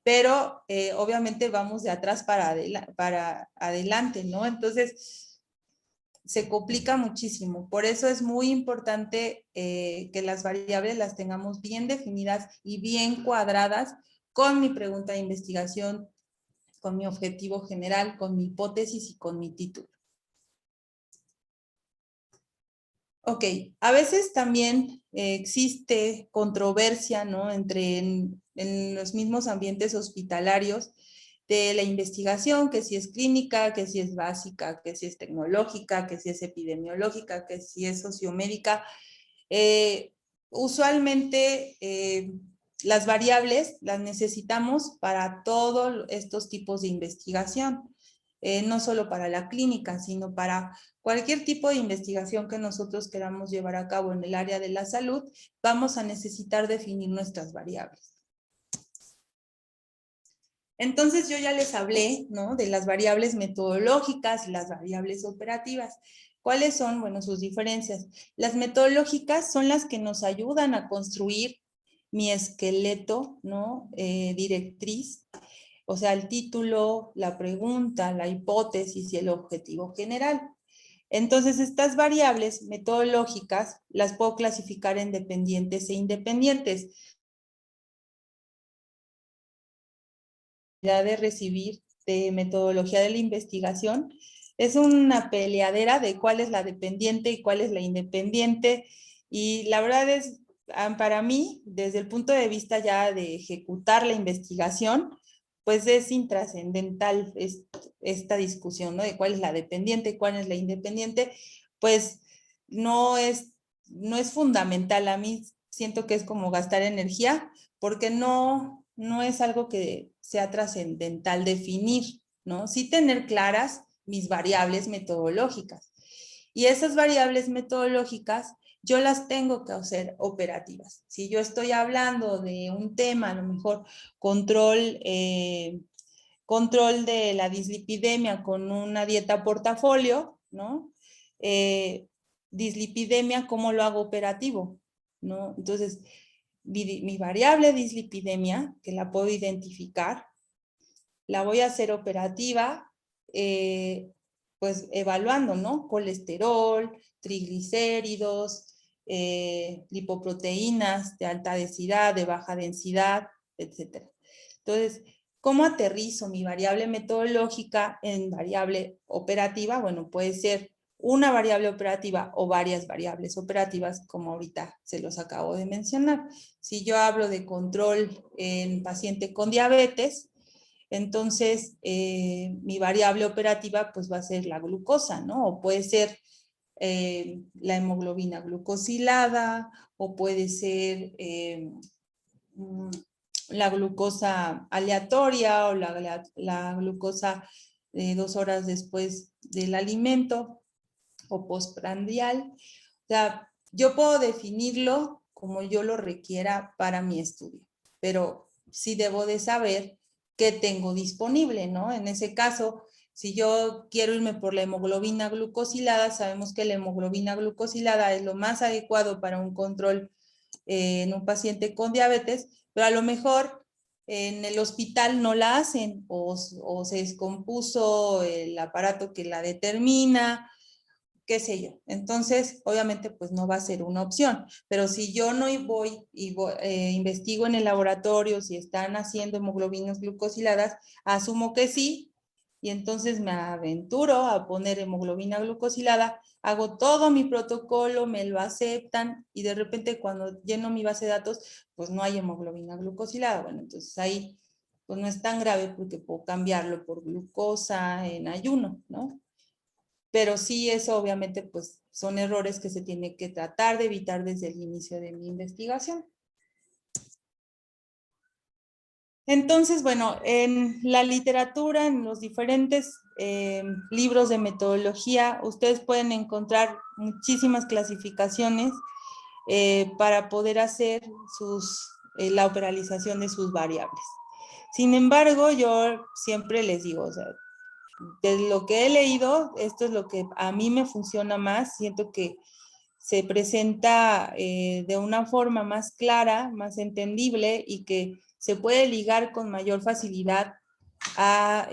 pero obviamente vamos de atrás para adelante, ¿no? Entonces, se complica muchísimo. Por eso es muy importante que las variables las tengamos bien definidas y bien cuadradas con mi pregunta de investigación, con mi objetivo general, con mi hipótesis y con mi título. Ok, a veces también existe controversia, ¿no? En los mismos ambientes hospitalarios de la investigación, que si es clínica, que si es básica, que si es tecnológica, que si es epidemiológica, que si es sociomédica. Usualmente las variables las necesitamos para todos estos tipos de investigación, no solo para la clínica, sino para cualquier tipo de investigación que nosotros queramos llevar a cabo en el área de la salud, vamos a necesitar definir nuestras variables. Entonces yo ya les hablé, ¿no?, de las variables metodológicas y las variables operativas. ¿Cuáles son? Bueno, sus diferencias. Las metodológicas son las que nos ayudan a construir mi esqueleto, ¿no?, directriz, o sea, el título, la pregunta, la hipótesis y el objetivo general. Entonces, estas variables metodológicas las puedo clasificar en dependientes e independientes. De recibir de metodología de la investigación es una peleadera de cuál es la dependiente y cuál es la independiente, y la verdad es, para mí, desde el punto de vista ya de ejecutar la investigación, pues es intrascendental esta discusión, ¿no?, de cuál es la dependiente y cuál es la independiente, pues no es fundamental. A mí siento que es como gastar energía, porque no es algo que sea trascendental definir, ¿no? Sí tener claras mis variables metodológicas. Y esas variables metodológicas yo las tengo que hacer operativas. Si yo estoy hablando de un tema, a lo mejor control de la dislipidemia con una dieta portafolio, ¿no? Dislipidemia, ¿cómo lo hago operativo? ¿No? Entonces, mi variable dislipidemia, que la puedo identificar, la voy a hacer operativa, pues evaluando, ¿no?, colesterol, triglicéridos, lipoproteínas de alta densidad, de baja densidad, etc. Entonces, ¿cómo aterrizo mi variable metodológica en variable operativa? Bueno, puede ser una variable operativa o varias variables operativas, como ahorita se los acabo de mencionar. Si yo hablo de control en paciente con diabetes, entonces mi variable operativa pues va a ser la glucosa, ¿no? O puede ser la hemoglobina glucosilada, o puede ser la glucosa aleatoria, o la glucosa 2 horas después del alimento, o postprandial. O sea, yo puedo definirlo como yo lo requiera para mi estudio, pero sí debo de saber qué tengo disponible, ¿no? En ese caso, si yo quiero irme por la hemoglobina glucosilada, sabemos que la hemoglobina glucosilada es lo más adecuado para un control en un paciente con diabetes, pero a lo mejor en el hospital no la hacen, o se descompuso el aparato que la determina, qué sé yo. Entonces, obviamente, pues no va a ser una opción. Pero si yo no voy y investigo en el laboratorio si están haciendo hemoglobinas glucosiladas, asumo que sí, y entonces me aventuro a poner hemoglobina glucosilada, hago todo mi protocolo, me lo aceptan, y de repente cuando lleno mi base de datos, pues no hay hemoglobina glucosilada. Bueno, entonces ahí pues no es tan grave, porque puedo cambiarlo por glucosa en ayuno, ¿no? Pero sí, eso obviamente pues son errores que se tiene que tratar de evitar desde el inicio de mi investigación. Entonces, bueno, en la literatura, en los diferentes libros de metodología, ustedes pueden encontrar muchísimas clasificaciones para poder hacer la operación de sus variables. Sin embargo, yo siempre les digo, o sea, de lo que he leído, esto es lo que a mí me funciona más. Siento que se presenta de una forma más clara, más entendible, y que se puede ligar con mayor facilidad a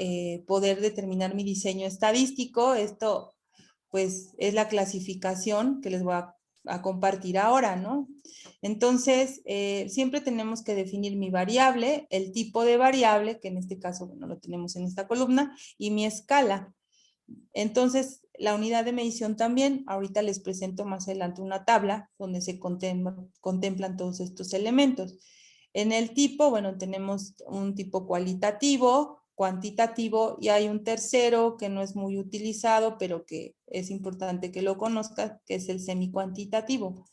poder determinar mi diseño estadístico. Esto pues es la clasificación que les voy a compartir ahora, ¿no? Entonces, siempre tenemos que definir mi variable, el tipo de variable, que en este caso, bueno, lo tenemos en esta columna, y mi escala. Entonces, la unidad de medición también, ahorita les presento más adelante una tabla donde se contemplan todos estos elementos. En el tipo, bueno, tenemos un tipo cualitativo, cuantitativo, y hay un tercero que no es muy utilizado, pero que es importante que lo conozcas, que es el semicuantitativo.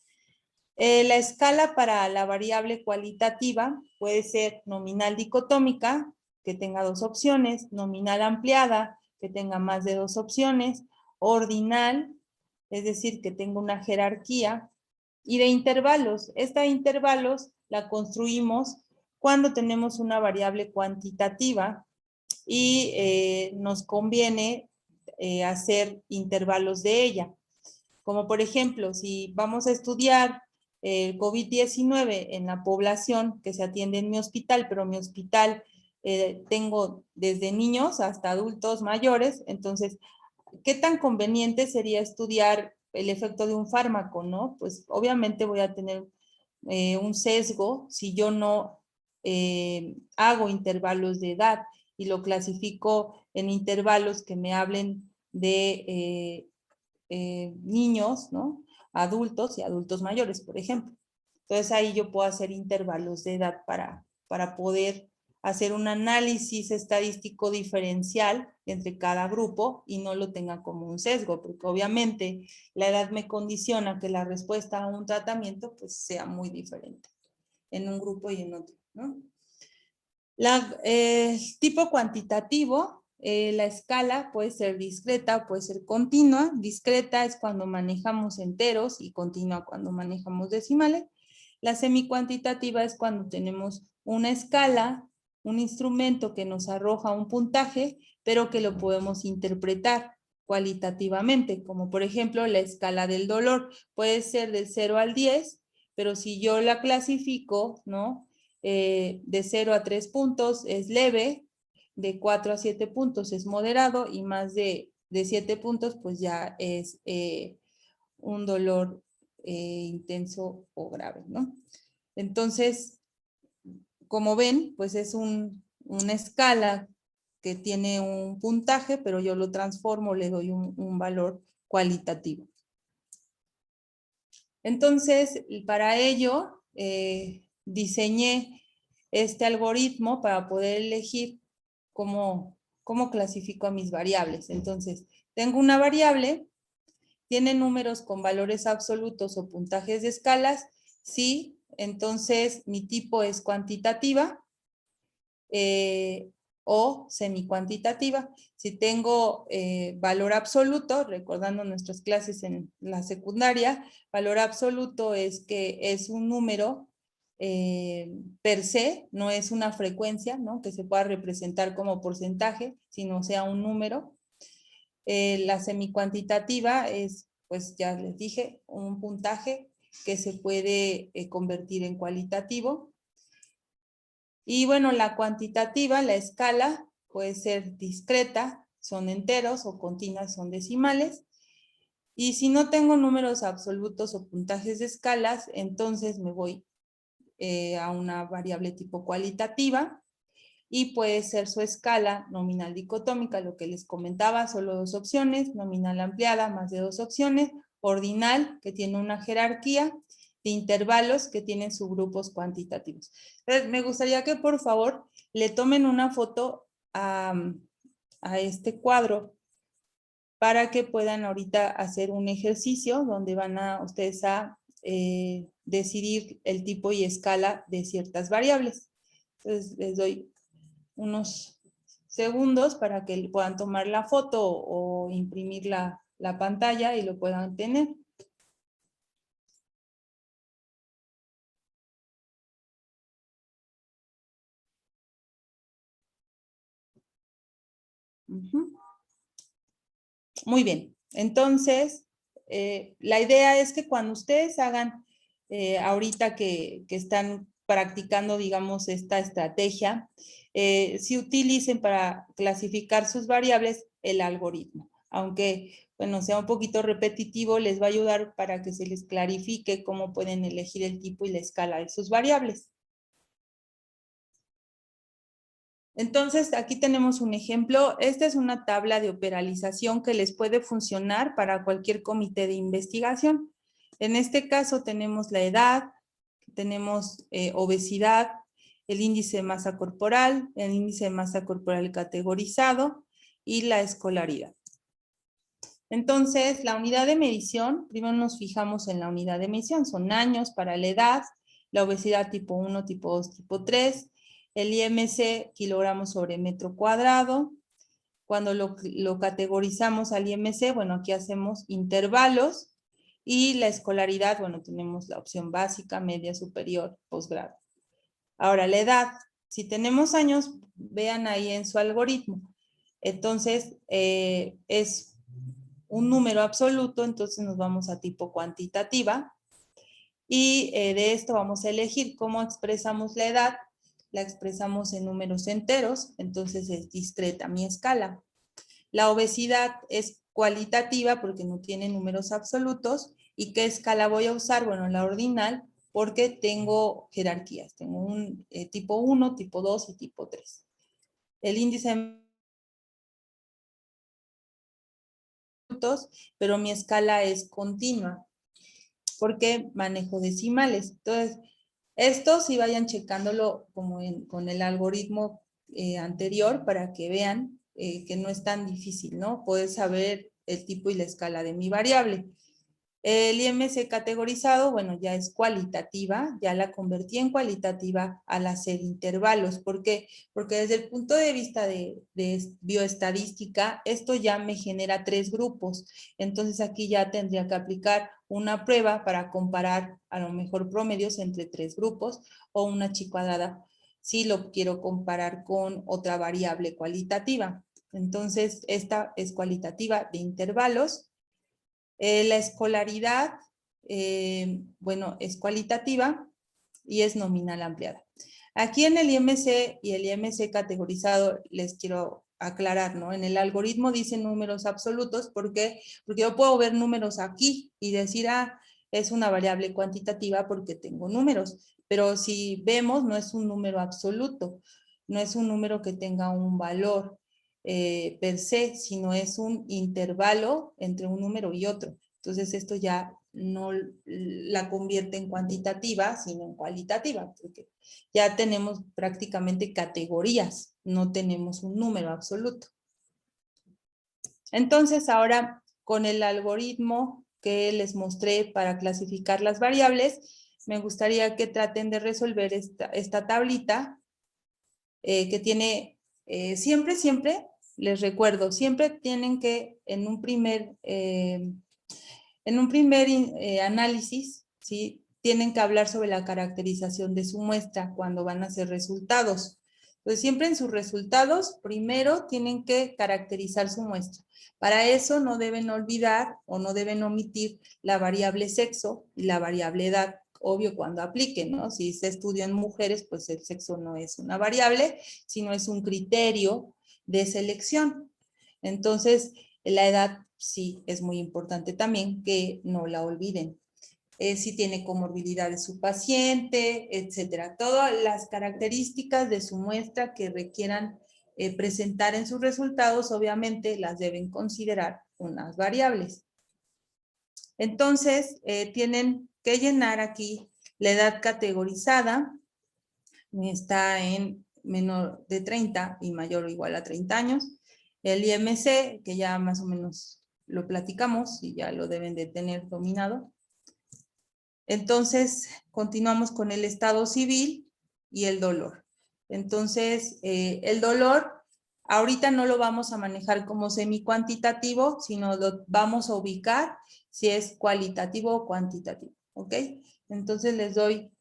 La escala para la variable cualitativa puede ser nominal dicotómica, que tenga 2 opciones, nominal ampliada, que tenga más de 2 opciones, ordinal, es decir, que tenga una jerarquía, y de intervalos. Esta de intervalos la construimos cuando tenemos una variable cuantitativa y nos conviene hacer intervalos de ella. Como por ejemplo, si vamos a estudiar el COVID-19 en la población que se atiende en mi hospital, pero mi hospital tengo desde niños hasta adultos mayores, entonces, ¿qué tan conveniente sería estudiar el efecto de un fármaco, no? Pues obviamente voy a tener un sesgo si yo no hago intervalos de edad y lo clasifico en intervalos que me hablen de niños, ¿no? Adultos y adultos mayores, por ejemplo. Entonces ahí yo puedo hacer intervalos de edad para poder hacer un análisis estadístico diferencial entre cada grupo y no lo tenga como un sesgo, porque obviamente la edad me condiciona que la respuesta a un tratamiento pues sea muy diferente en un grupo y en otro, ¿no? Tipo cuantitativo, la escala puede ser discreta, puede ser continua. Discreta es cuando manejamos enteros y continua cuando manejamos decimales. La semicuantitativa es cuando tenemos una escala, un instrumento que nos arroja un puntaje, pero que lo podemos interpretar cualitativamente, como por ejemplo la escala del dolor. Puede ser del 0 al 10, pero si yo la clasifico, ¿no? De 0 a 3 puntos es leve, de 4 a 7 puntos es moderado y más de 7 puntos pues ya es un dolor intenso o grave, ¿no? Entonces, como ven, pues es una escala que tiene un puntaje, pero yo lo transformo, le doy un valor cualitativo. Entonces, para ello, diseñé este algoritmo para poder elegir cómo clasifico a mis variables. Entonces, tengo una variable, ¿tiene números con valores absolutos o puntajes de escalas? Sí, entonces mi tipo es cuantitativa o semicuantitativa. Si tengo valor absoluto, recordando nuestras clases en la secundaria, valor absoluto es que es un número per se, no es una frecuencia, ¿no? Que se pueda representar como porcentaje, sino sea un número. La semicuantitativa es, pues ya les dije, un puntaje que se puede convertir en cualitativo. Y bueno, la cuantitativa, la escala, puede ser discreta, son enteros, o continuas, son decimales. Y si no tengo números absolutos o puntajes de escalas, entonces me voy a una variable tipo cualitativa y puede ser su escala nominal dicotómica, lo que les comentaba, solo 2 opciones, nominal ampliada, más de 2 opciones, ordinal, que tiene una jerarquía, de intervalos que tienen subgrupos cuantitativos. Entonces, me gustaría que por favor le tomen una foto a este cuadro para que puedan ahorita hacer un ejercicio donde van a ustedes a decidir el tipo y escala de ciertas variables. Entonces, les doy unos segundos para que puedan tomar la foto o imprimir la pantalla y lo puedan tener. Muy bien, entonces la idea es que cuando ustedes hagan ahorita que están practicando, digamos, esta estrategia, si utilicen para clasificar sus variables el algoritmo. Aunque, bueno, sea un poquito repetitivo, les va a ayudar para que se les clarifique cómo pueden elegir el tipo y la escala de sus variables. Entonces, aquí tenemos un ejemplo. Esta es una tabla de operalización que les puede funcionar para cualquier comité de investigación. En este caso tenemos la edad, tenemos obesidad, el índice de masa corporal, el índice de masa corporal categorizado y la escolaridad. Entonces, la unidad de medición, primero nos fijamos en la unidad de medición, son años para la edad, la obesidad tipo 1, tipo 2, tipo 3, el IMC, kilogramos sobre metro cuadrado. Cuando lo categorizamos al IMC, bueno, aquí hacemos intervalos. Y la escolaridad, bueno, tenemos la opción básica, media, superior, posgrado. Ahora, la edad. Si tenemos años, vean ahí en su algoritmo. Entonces, es un número absoluto, entonces nos vamos a tipo cuantitativa. Y de esto vamos a elegir cómo expresamos la edad. La expresamos en números enteros, entonces es discreta mi escala. La obesidad es cualitativa porque no tiene números absolutos. ¿Y qué escala voy a usar? Bueno, la ordinal, porque tengo jerarquías. Tengo un tipo 1, tipo 2 y tipo 3. El índice de minutos, pero mi escala es continua, porque manejo decimales. Entonces, esto sí vayan checándolo como con el algoritmo anterior para que vean que no es tan difícil, ¿no? Poder saber el tipo y la escala de mi variable. El IMC categorizado, bueno, ya es cualitativa, ya la convertí en cualitativa al hacer intervalos. ¿Por qué? Porque desde el punto de vista de bioestadística, esto ya me genera 3 grupos. Entonces aquí ya tendría que aplicar una prueba para comparar a lo mejor promedios entre 3 grupos o una chi cuadrada si lo quiero comparar con otra variable cualitativa. Entonces esta es cualitativa de intervalos. La escolaridad, bueno, es cualitativa y es nominal ampliada. Aquí en el IMC y el IMC categorizado les quiero aclarar, ¿no? En el algoritmo dice números absolutos porque yo puedo ver números aquí y decir, es una variable cuantitativa porque tengo números. Pero si vemos, no es un número absoluto, no es un número que tenga un valor per se, sino es un intervalo entre un número y otro. Entonces esto ya no la convierte en cuantitativa, sino en cualitativa, porque ya tenemos prácticamente categorías, no tenemos un número absoluto. Entonces ahora con el algoritmo que les mostré para clasificar las variables, me gustaría que traten de resolver esta tablita que tiene siempre, les recuerdo, siempre tienen que en un primer análisis, ¿sí? Tienen que hablar sobre la caracterización de su muestra cuando van a hacer resultados. Entonces, siempre en sus resultados, primero tienen que caracterizar su muestra. Para eso no deben olvidar o no deben omitir la variable sexo y la variable edad. Obvio cuando apliquen, ¿no? Si se estudia en mujeres, pues el sexo no es una variable, sino es un criterio de selección. Entonces, la edad sí es muy importante también que no la olviden. Si tiene comorbilidades su paciente, etcétera. Todas las características de su muestra que requieran presentar en sus resultados, obviamente las deben considerar unas variables. Entonces, tienen que llenar aquí la edad categorizada, está en menor de 30 y mayor o igual a 30 años. El IMC, que ya más o menos lo platicamos y ya lo deben de tener dominado. Entonces, continuamos con el estado civil y el dolor. Entonces, el dolor, ahorita no lo vamos a manejar como semi-cuantitativo, sino lo vamos a ubicar si es cualitativo o cuantitativo, ¿ok? Entonces, les doy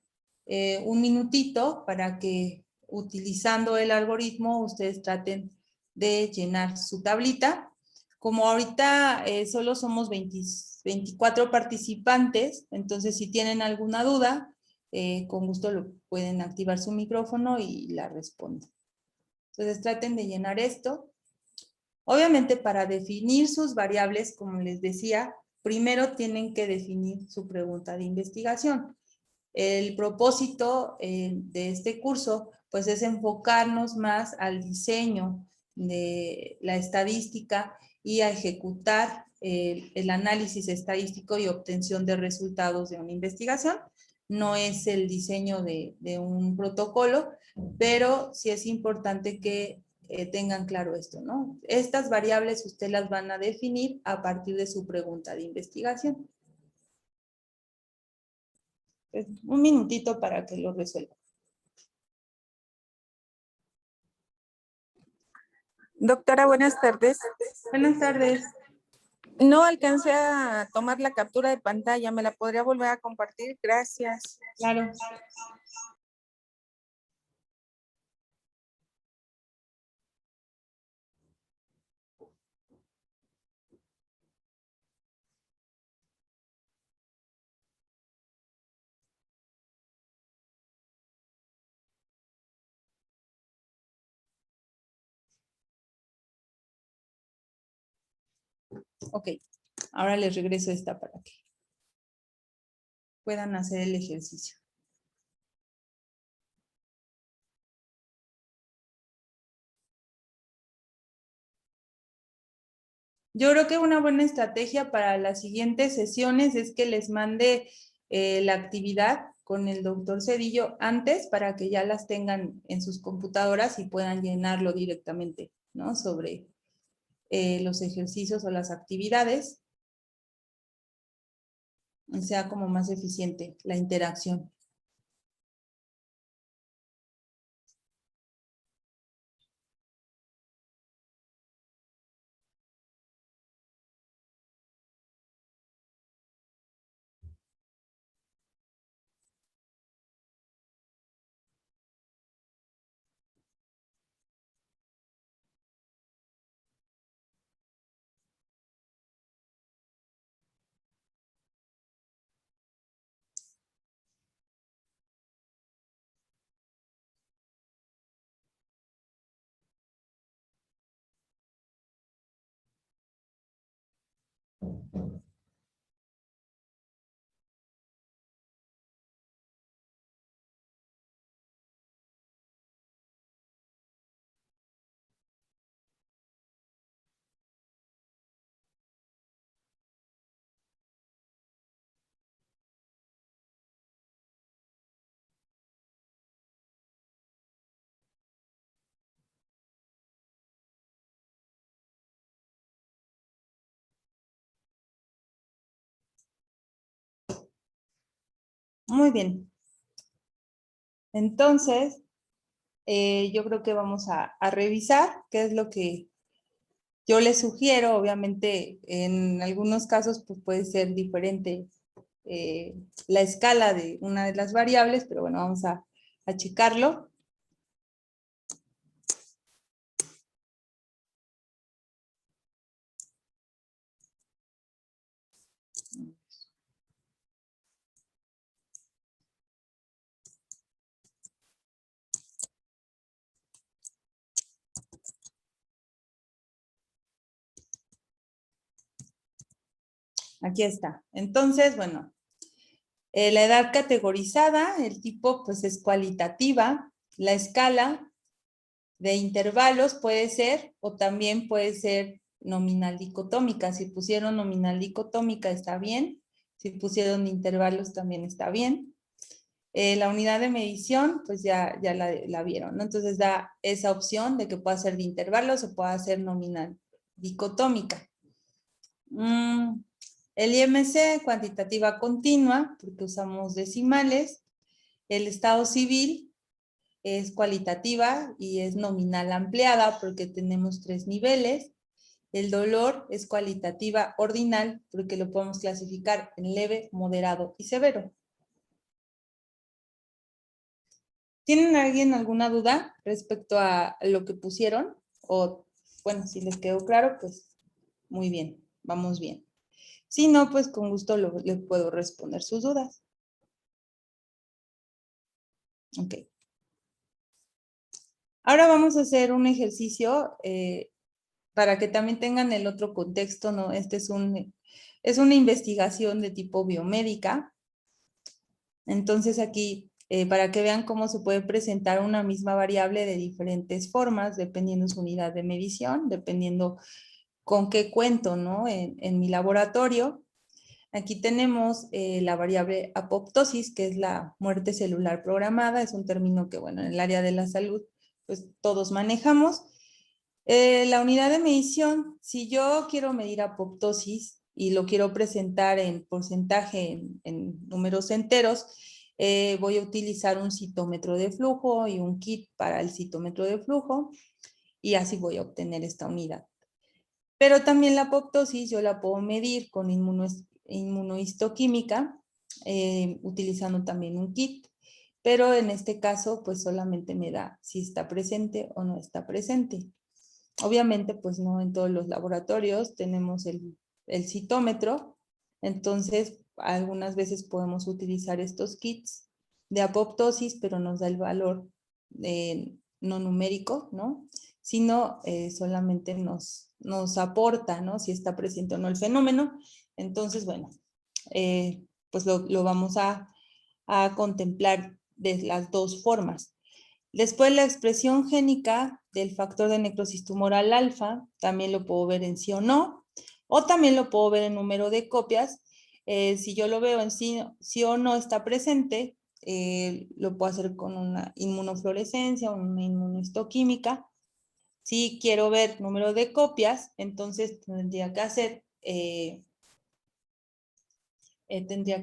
un minutito para que, utilizando el algoritmo, ustedes traten de llenar su tablita. Como ahorita solo somos 24 participantes, entonces si tienen alguna duda, con gusto lo pueden activar su micrófono y la responden. Entonces traten de llenar esto. Obviamente para definir sus variables, como les decía, primero tienen que definir su pregunta de investigación. El propósito de este curso pues es enfocarnos más al diseño de la estadística y a ejecutar el análisis estadístico y obtención de resultados de una investigación. No es el diseño de un protocolo, pero sí es importante que tengan claro esto, ¿no? Estas variables usted las van a definir a partir de su pregunta de investigación. Pues, un minutito para que lo resuelva. Doctora, buenas tardes. Buenas tardes. No alcancé a tomar la captura de pantalla. ¿Me la podría volver a compartir? Gracias. Claro. Ok, ahora les regreso esta para que puedan hacer el ejercicio. Yo creo que una buena estrategia para las siguientes sesiones es que les mande la actividad con el doctor Cedillo antes para que ya las tengan en sus computadoras y puedan llenarlo directamente, ¿no? Sobre los ejercicios o las actividades. Sea como más eficiente la interacción. Muy bien. Entonces, yo creo que vamos a revisar qué es lo que yo les sugiero. Obviamente, en algunos casos pues, puede ser diferente la escala de una de las variables, pero bueno, vamos a checarlo. Aquí está. Entonces, bueno, la edad categorizada, el tipo pues es cualitativa, la escala de intervalos puede ser o también puede ser nominal dicotómica. Si pusieron nominal dicotómica está bien, si pusieron intervalos también está bien. La unidad de medición pues ya la vieron, ¿no? Entonces da esa opción de que pueda ser de intervalos o pueda ser nominal dicotómica. El IMC, cuantitativa continua, porque usamos decimales. El estado civil es cualitativa y es nominal ampliada porque tenemos 3 niveles. El dolor es cualitativa ordinal porque lo podemos clasificar en leve, moderado y severo. ¿Tienen alguien alguna duda respecto a lo que pusieron? O, bueno, si les quedó claro, pues muy bien, vamos bien. Si no, pues con gusto les puedo responder sus dudas. Ok. Ahora vamos a hacer un ejercicio para que también tengan el otro contexto, ¿no? Este es una investigación de tipo biomédica. Entonces aquí, para que vean cómo se puede presentar una misma variable de diferentes formas, dependiendo su unidad de medición, dependiendo con qué cuento, ¿no? En mi laboratorio. Aquí tenemos la variable apoptosis, que es la muerte celular programada. Es un término que, bueno, en el área de la salud, pues todos manejamos. La unidad de medición, si yo quiero medir apoptosis y lo quiero presentar en porcentaje, en números enteros, voy a utilizar un citómetro de flujo y un kit para el citómetro de flujo, y así voy a obtener esta unidad. Pero también la apoptosis yo la puedo medir con inmunohistoquímica, utilizando también un kit, pero en este caso pues solamente me da si está presente o no está presente. Obviamente pues no en todos los laboratorios tenemos el citómetro, entonces algunas veces podemos utilizar estos kits de apoptosis, pero nos da el valor no numérico, ¿no? Sino solamente nos aporta, ¿no? Si está presente o no el fenómeno. Entonces, bueno, pues lo vamos a contemplar de las dos formas. Después la expresión génica del factor de necrosis tumoral alfa, también lo puedo ver en sí o también lo puedo ver en número de copias. Si yo lo veo en sí o no está presente, lo puedo hacer con una inmunofluorescencia o una inmunohistoquímica. Si quiero ver número de copias, entonces tendría que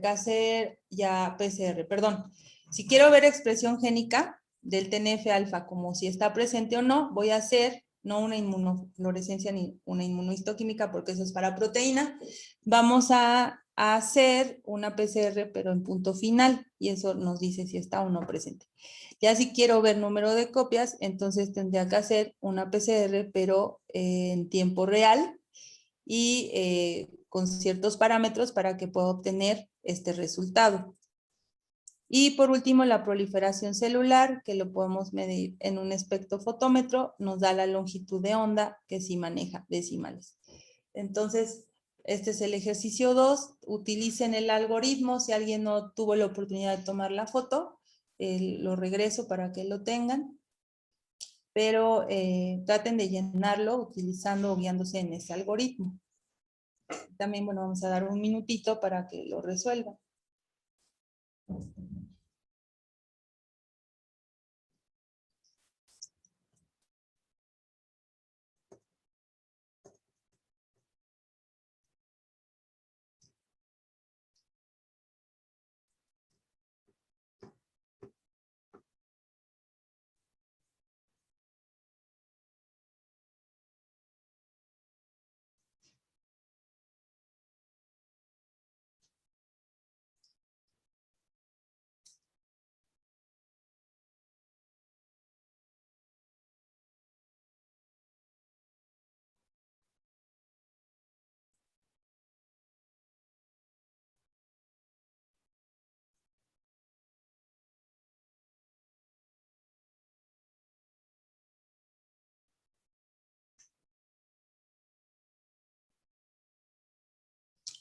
hacer ya PCR, perdón. Si quiero ver expresión génica del TNF-alfa como si está presente o no, voy a hacer no una inmunofluorescencia ni una inmunohistoquímica porque eso es para proteína. Vamos a hacer una PCR pero en punto final y eso nos dice si está o no presente. Ya si quiero ver número de copias, entonces tendría que hacer una PCR pero en tiempo real y con ciertos parámetros para que pueda obtener este resultado. Y por último, la proliferación celular, que lo podemos medir en un espectrofotómetro, nos da la longitud de onda que sí maneja decimales. Entonces, este es el ejercicio 2. Utilicen el algoritmo. Si alguien no tuvo la oportunidad de tomar la foto, lo regreso para que lo tengan. Pero traten de llenarlo utilizando o guiándose en ese algoritmo. También, bueno, vamos a dar un minutito para que lo resuelvan.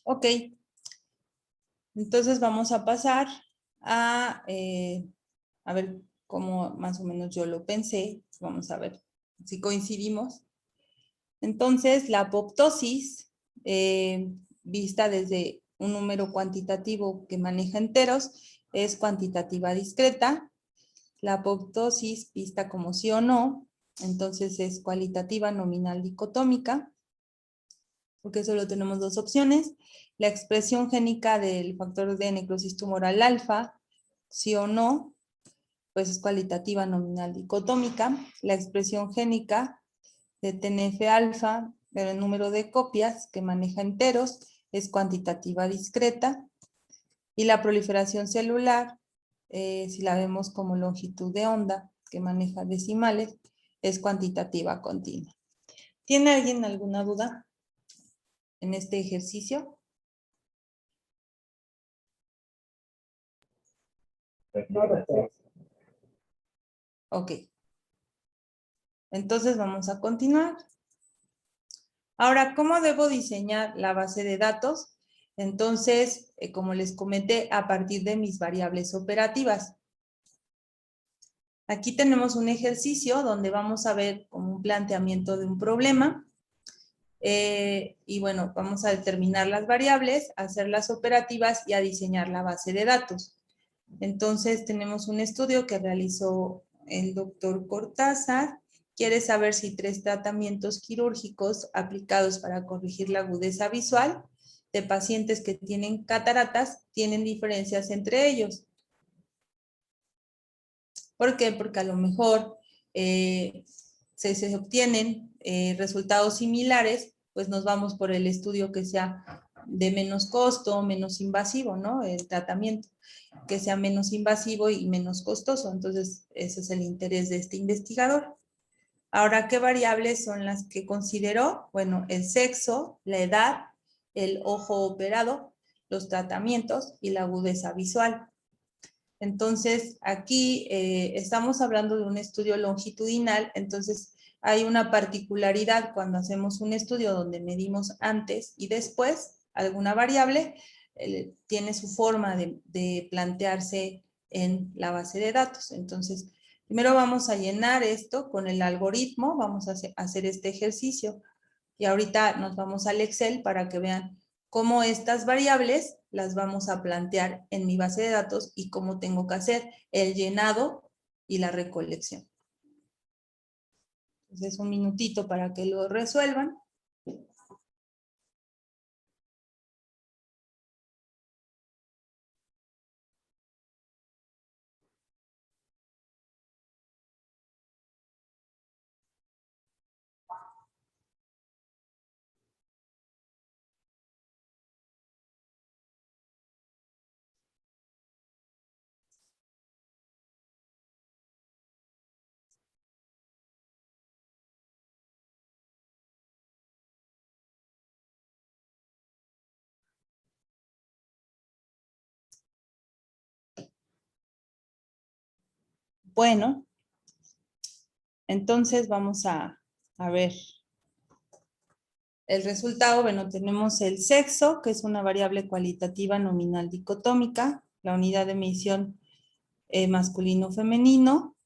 Ok, entonces vamos a pasar a ver cómo más o menos yo lo pensé. Vamos a ver si coincidimos. Entonces, la apoptosis, vista desde un número cuantitativo que maneja enteros, es cuantitativa discreta. La apoptosis, vista como sí o no, entonces es cualitativa nominal dicotómica, porque solo tenemos dos opciones. La expresión génica del factor de necrosis tumoral alfa, sí o no, pues es cualitativa nominal dicotómica. La expresión génica de TNF-alfa, pero el número de copias que maneja enteros, es cuantitativa discreta. Y la proliferación celular, si la vemos como longitud de onda, que maneja decimales, es cuantitativa continua. ¿Tiene alguien alguna duda en este ejercicio? Ok. Entonces vamos a continuar. Ahora, ¿cómo debo diseñar la base de datos? Entonces, como les comenté, a partir de mis variables operativas. Aquí tenemos un ejercicio donde vamos a ver como un planteamiento de un problema. Y bueno, vamos a determinar las variables, a hacer las operativas y a diseñar la base de datos. Entonces, tenemos un estudio que realizó el doctor Cortázar. Quiere saber si 3 tratamientos quirúrgicos aplicados para corregir la agudeza visual de pacientes que tienen cataratas tienen diferencias entre ellos. ¿Por qué? Porque a lo mejor se obtienen resultados similares, pues nos vamos por el estudio que sea de menos costo, menos invasivo, ¿no? El tratamiento, que sea menos invasivo y menos costoso. Entonces, ese es el interés de este investigador. Ahora, ¿qué variables son las que consideró? Bueno, el sexo, la edad, el ojo operado, los tratamientos y la agudeza visual. Entonces, aquí estamos hablando de un estudio longitudinal, entonces hay una particularidad cuando hacemos un estudio donde medimos antes y después alguna variable, tiene su forma de plantearse en la base de datos. Entonces, primero vamos a llenar esto con el algoritmo, vamos a hacer este ejercicio y ahorita nos vamos al Excel para que vean cómo estas variables las vamos a plantear en mi base de datos y cómo tengo que hacer el llenado y la recolección. Entonces, un minutito para que lo resuelvan. Bueno, entonces vamos a ver el resultado. Bueno, tenemos el sexo, que es una variable cualitativa nominal dicotómica, la unidad de medición masculino-femenino,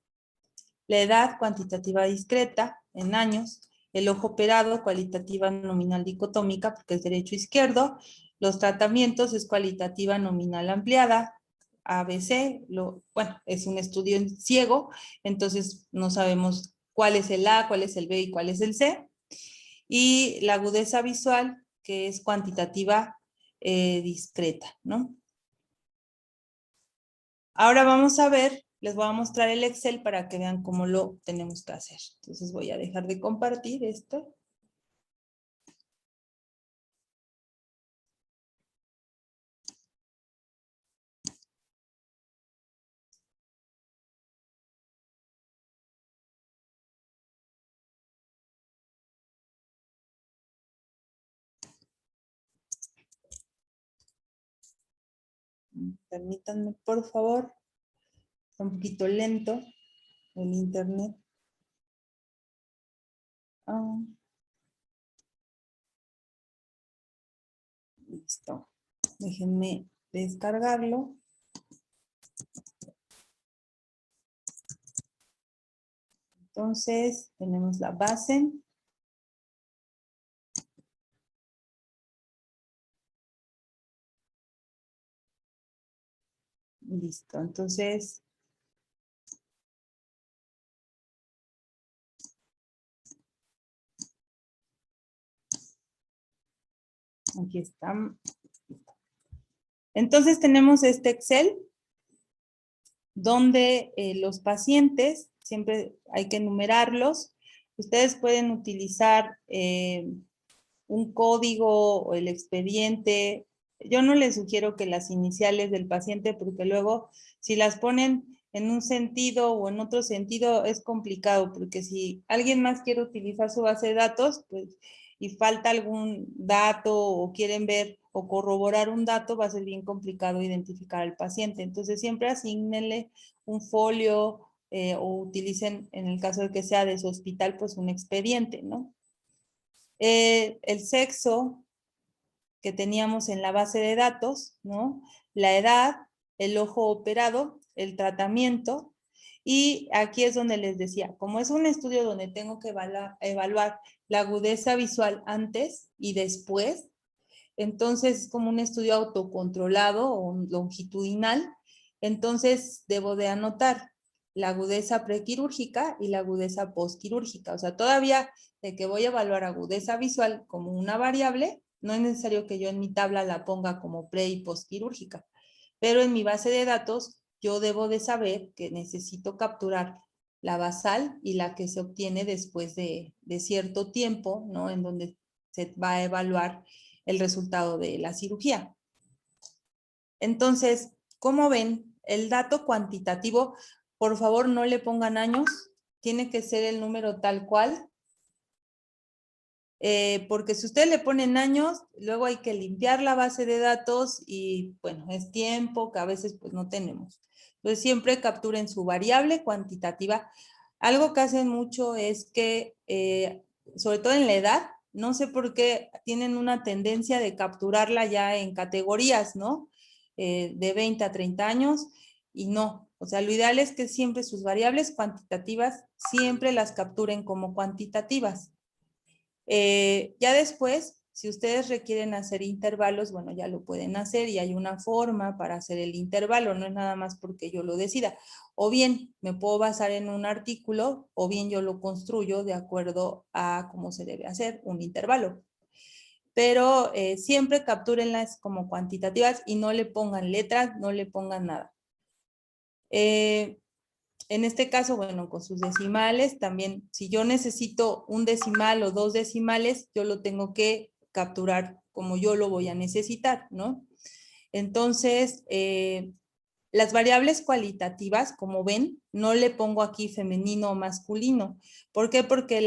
la edad cuantitativa discreta en años, el ojo operado cualitativa nominal dicotómica porque es derecho-izquierdo, los tratamientos es cualitativa nominal ampliada, ABC, bueno, es un estudio en ciego, entonces no sabemos cuál es el A, cuál es el B y cuál es el C. Y la agudeza visual, que es cuantitativa discreta, ¿no? Ahora vamos a ver, les voy a mostrar el Excel para que vean cómo lo tenemos que hacer. Entonces voy a dejar de compartir esto. Permítanme, por favor. Está un poquito lento el internet. Listo. Déjenme descargarlo. Entonces, tenemos la base. Listo. Entonces, aquí están. Entonces, tenemos este Excel donde los pacientes, siempre hay que enumerarlos. Ustedes pueden utilizar un código o el expediente. Yo no les sugiero que las iniciales del paciente, porque luego si las ponen en un sentido o en otro sentido es complicado, porque si alguien más quiere utilizar su base de datos, pues, y falta algún dato o quieren ver o corroborar un dato, va a ser bien complicado identificar al paciente. Entonces siempre asígnenle un folio o utilicen, en el caso de que sea de su hospital, pues un expediente, ¿no? El sexo, que teníamos en la base de datos, ¿no? La edad, el ojo operado, el tratamiento, y aquí es donde les decía, como es un estudio donde tengo que evaluar la agudeza visual antes y después, entonces es como un estudio autocontrolado o longitudinal, entonces debo de anotar la agudeza prequirúrgica y la agudeza postquirúrgica. O sea, todavía de que voy a evaluar agudeza visual como una variable, no es necesario que yo en mi tabla la ponga como pre y postquirúrgica, pero en mi base de datos yo debo de saber que necesito capturar la basal y la que se obtiene después de cierto tiempo, ¿no? En donde se va a evaluar el resultado de la cirugía. Entonces, ¿cómo ven? El dato cuantitativo, por favor no le pongan años, tiene que ser el número tal cual, porque si ustedes le ponen años, luego hay que limpiar la base de datos y bueno, es tiempo que a veces pues no tenemos. Entonces siempre capturen su variable cuantitativa. Algo que hacen mucho es que, sobre todo en la edad, no sé por qué tienen una tendencia de capturarla ya en categorías, ¿no? De 20 a 30 años y no. O sea, lo ideal es que siempre sus variables cuantitativas siempre las capturen como cuantitativas. Ya después, si ustedes requieren hacer intervalos, bueno, ya lo pueden hacer y hay una forma para hacer el intervalo, no es nada más porque yo lo decida. O bien me puedo basar en un artículo o bien yo lo construyo de acuerdo a cómo se debe hacer un intervalo. Pero siempre captúrenlas como cuantitativas y no le pongan letras, no le pongan nada. En este caso, bueno, con sus decimales, también si yo necesito un decimal o dos decimales, yo lo tengo que capturar como yo lo voy a necesitar, ¿no? Entonces, las variables cualitativas, como ven, no le pongo aquí femenino o masculino. ¿Por qué? Porque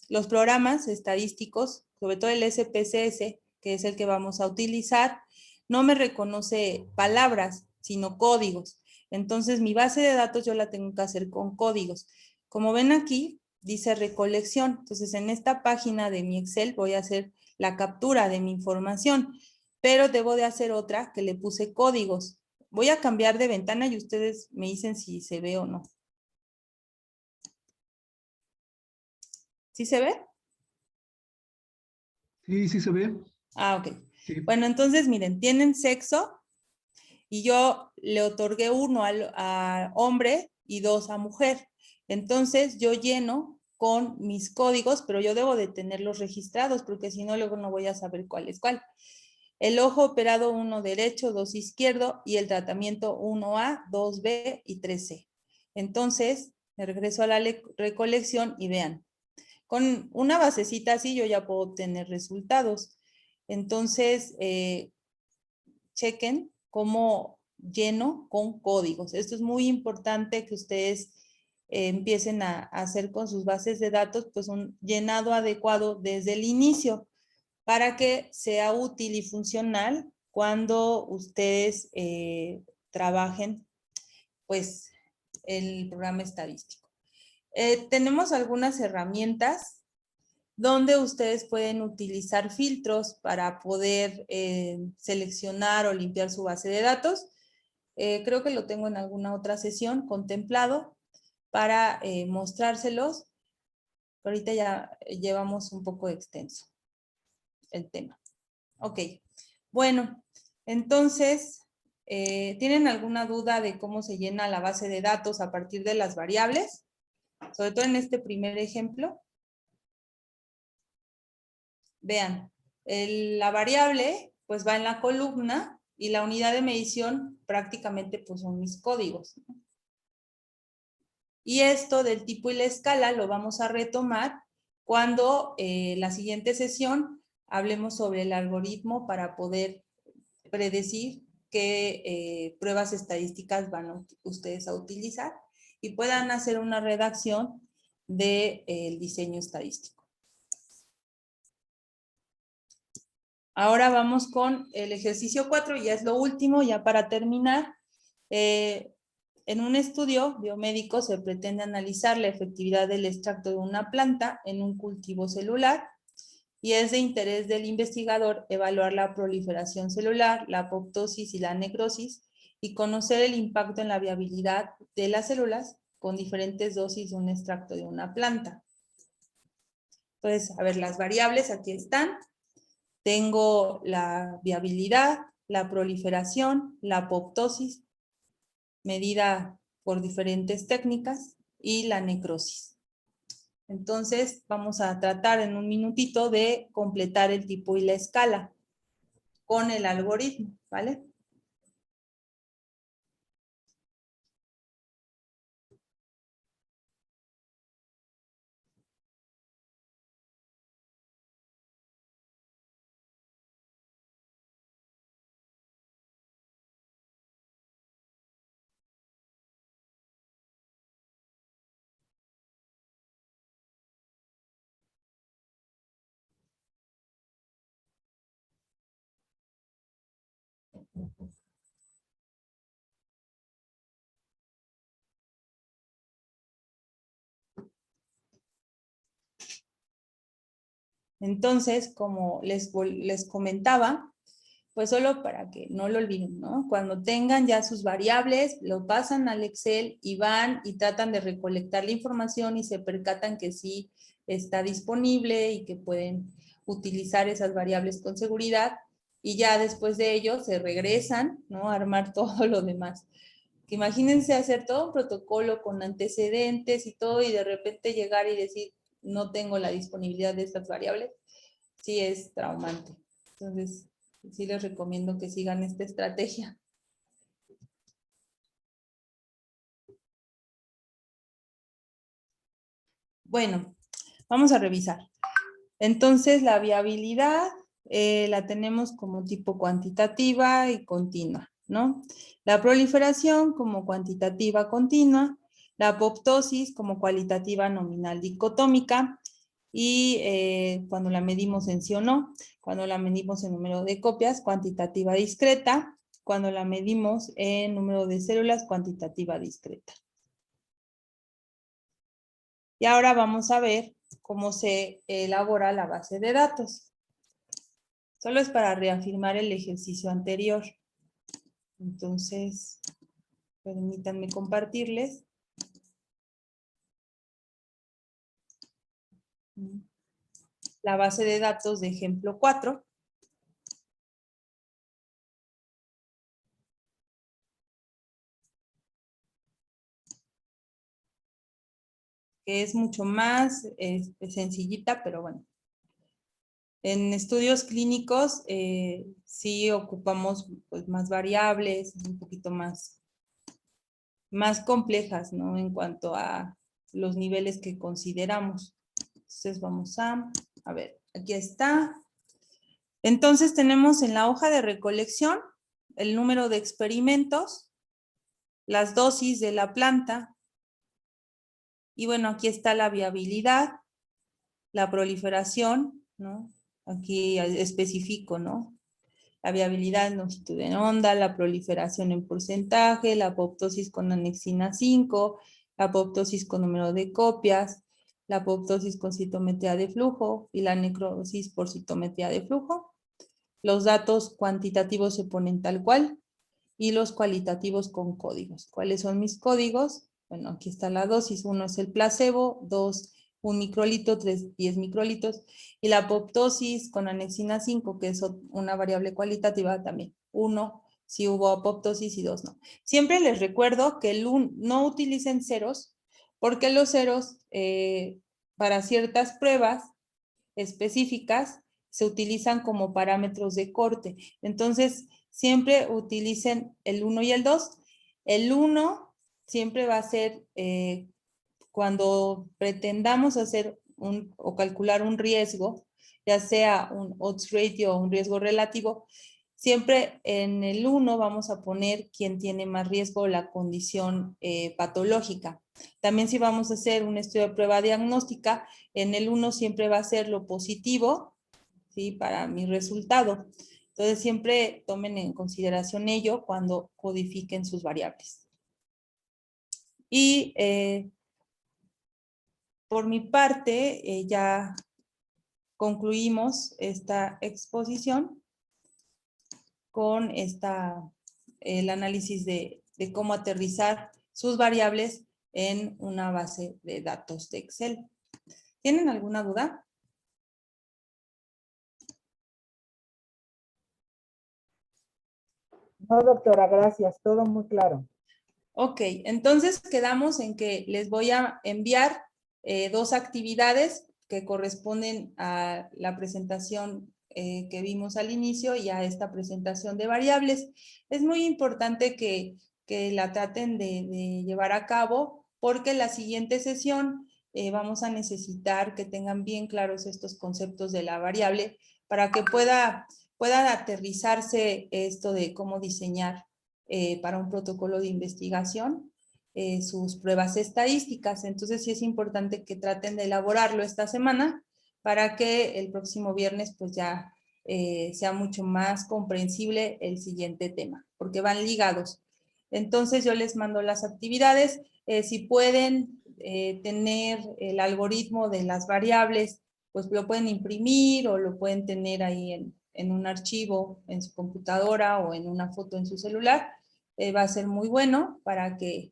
los programas estadísticos, sobre todo el SPSS, que es el que vamos a utilizar, no me reconoce palabras, sino códigos. Entonces, mi base de datos yo la tengo que hacer con códigos. Como ven aquí, dice recolección. Entonces, en esta página de mi Excel voy a hacer la captura de mi información, pero debo de hacer otra que le puse códigos. Voy a cambiar de ventana y ustedes me dicen si se ve o no. ¿Sí se ve? Sí, sí se ve. Ah, ok. Sí. Bueno, entonces miren, tienen sexo y yo le otorgué 1 a hombre y 2 a mujer. Entonces yo lleno con mis códigos, pero yo debo de tenerlos registrados porque si no luego no voy a saber cuál es cuál. El ojo operado 1 derecho, 2 izquierdo y el tratamiento 1A, 2B y 3C. Entonces, me regreso a la recolección y vean, con una basecita así yo ya puedo obtener resultados. Entonces, chequen cómo lleno con códigos. Esto es muy importante que ustedes empiecen a hacer con sus bases de datos, pues un llenado adecuado desde el inicio para que sea útil y funcional cuando ustedes trabajen, pues, el programa estadístico. Tenemos algunas herramientas donde ustedes pueden utilizar filtros para poder seleccionar o limpiar su base de datos. Creo que lo tengo en alguna otra sesión contemplado para mostrárselos. Ahorita ya llevamos un poco extenso el tema. Ok, bueno, entonces, ¿tienen alguna duda de cómo se llena la base de datos a partir de las variables? Sobre todo en este primer ejemplo. Vean, la variable pues va en la columna y la unidad de medición prácticamente pues son mis códigos. Y esto del tipo y la escala lo vamos a retomar cuando la siguiente sesión hablemos sobre el algoritmo para poder predecir qué pruebas estadísticas van ustedes a utilizar y puedan hacer una redacción del diseño estadístico. Ahora vamos con el ejercicio 4, ya es lo último, ya para terminar. En un estudio biomédico se pretende analizar la efectividad del extracto de una planta en un cultivo celular. y es de interés del investigador evaluar la proliferación celular, la apoptosis y la necrosis, y conocer el impacto en la viabilidad de las células con diferentes dosis de un extracto de una planta. Entonces, a ver, las variables aquí están. Tengo la viabilidad, la proliferación, la apoptosis, medida por diferentes técnicas, y la necrosis. Entonces, vamos a tratar en un minutito de completar el tipo y la escala con el algoritmo, ¿vale? Entonces, como les comentaba, pues solo para que no lo olviden, ¿no? Cuando tengan ya sus variables, lo pasan al Excel y van y tratan de recolectar la información y se percatan que sí está disponible y que pueden utilizar esas variables con seguridad, y ya después de ello se regresan, ¿no? A armar todo lo demás. Que imagínense hacer todo un protocolo con antecedentes y todo, y de repente llegar y decir, no tengo la disponibilidad de estas variables, sí es traumante. Entonces, sí les recomiendo que sigan esta estrategia. Bueno, vamos a revisar. Entonces, la viabilidad la tenemos como tipo cuantitativa y continua, ¿no? La proliferación como cuantitativa continua, la apoptosis como cualitativa nominal dicotómica, y cuando la medimos en sí o no, cuando la medimos en número de copias, cuantitativa discreta, cuando la medimos en número de células, cuantitativa discreta. Y ahora vamos a ver cómo se elabora la base de datos. Solo es para reafirmar el ejercicio anterior. Entonces, permítanme compartirles. La base de datos de ejemplo 4. Que es mucho más sencillita, pero bueno. En estudios clínicos sí ocupamos pues, más variables, un poquito más complejas, ¿no? En cuanto a los niveles que consideramos. Entonces vamos a ver, aquí está. Entonces tenemos en la hoja de recolección el número de experimentos, las dosis de la planta, y bueno, aquí está la viabilidad, la proliferación, ¿no? Aquí especifico, ¿no? La viabilidad en longitud en onda, la proliferación en porcentaje, la apoptosis con anexina 5, la apoptosis con número de copias, la apoptosis con citometría de flujo y la necrosis por citometría de flujo. Los datos cuantitativos se ponen tal cual y los cualitativos con códigos. ¿Cuáles son mis códigos? Bueno, aquí está la dosis. 1 es el placebo, 2 1 microlitro, 3 10 microlitos, y la apoptosis con anexina 5, que es una variable cualitativa también. 1 si hubo apoptosis y 2 no. Siempre les recuerdo que no utilicen ceros, porque los ceros para ciertas pruebas específicas se utilizan como parámetros de corte. Entonces, siempre utilicen el 1 y el 2. El 1 siempre va a ser cuando pretendamos hacer o calcular un riesgo, ya sea un odds ratio o un riesgo relativo, siempre en el 1 vamos a poner quién tiene más riesgo o la condición patológica. También si vamos a hacer un estudio de prueba diagnóstica, en el 1 siempre va a ser lo positivo, ¿sí? Para mi resultado. Entonces siempre tomen en consideración ello cuando codifiquen sus variables. Y por mi parte, ya concluimos esta exposición con el análisis de cómo aterrizar sus variables en una base de datos de Excel. ¿Tienen alguna duda? No, doctora, gracias. Todo muy claro. Ok, entonces quedamos en que les voy a enviar 2 actividades que corresponden a la presentación que vimos al inicio y a esta presentación de variables. Es muy importante que la traten de llevar a cabo porque la siguiente sesión vamos a necesitar que tengan bien claros estos conceptos de la variable para que pueda aterrizarse esto de cómo diseñar para un protocolo de investigación sus pruebas estadísticas. Entonces sí es importante que traten de elaborarlo esta semana para que el próximo viernes pues ya sea mucho más comprensible el siguiente tema, porque van ligados. Entonces yo les mando las actividades. Si pueden tener el algoritmo de las variables, pues lo pueden imprimir o lo pueden tener ahí en un archivo en su computadora o en una foto en su celular. Va a ser muy bueno para que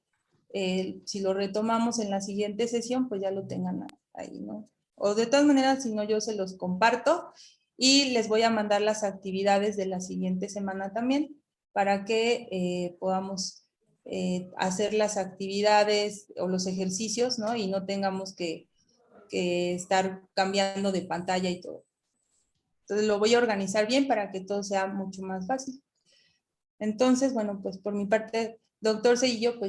si lo retomamos en la siguiente sesión, pues ya lo tengan ahí, ¿no? O de todas maneras, si no, yo se los comparto y les voy a mandar las actividades de la siguiente semana también para que podamos hacer las actividades o los ejercicios, ¿no? Y no tengamos que estar cambiando de pantalla y todo. Entonces lo voy a organizar bien para que todo sea mucho más fácil. Entonces, bueno, pues por mi parte, doctor Cedillo, pues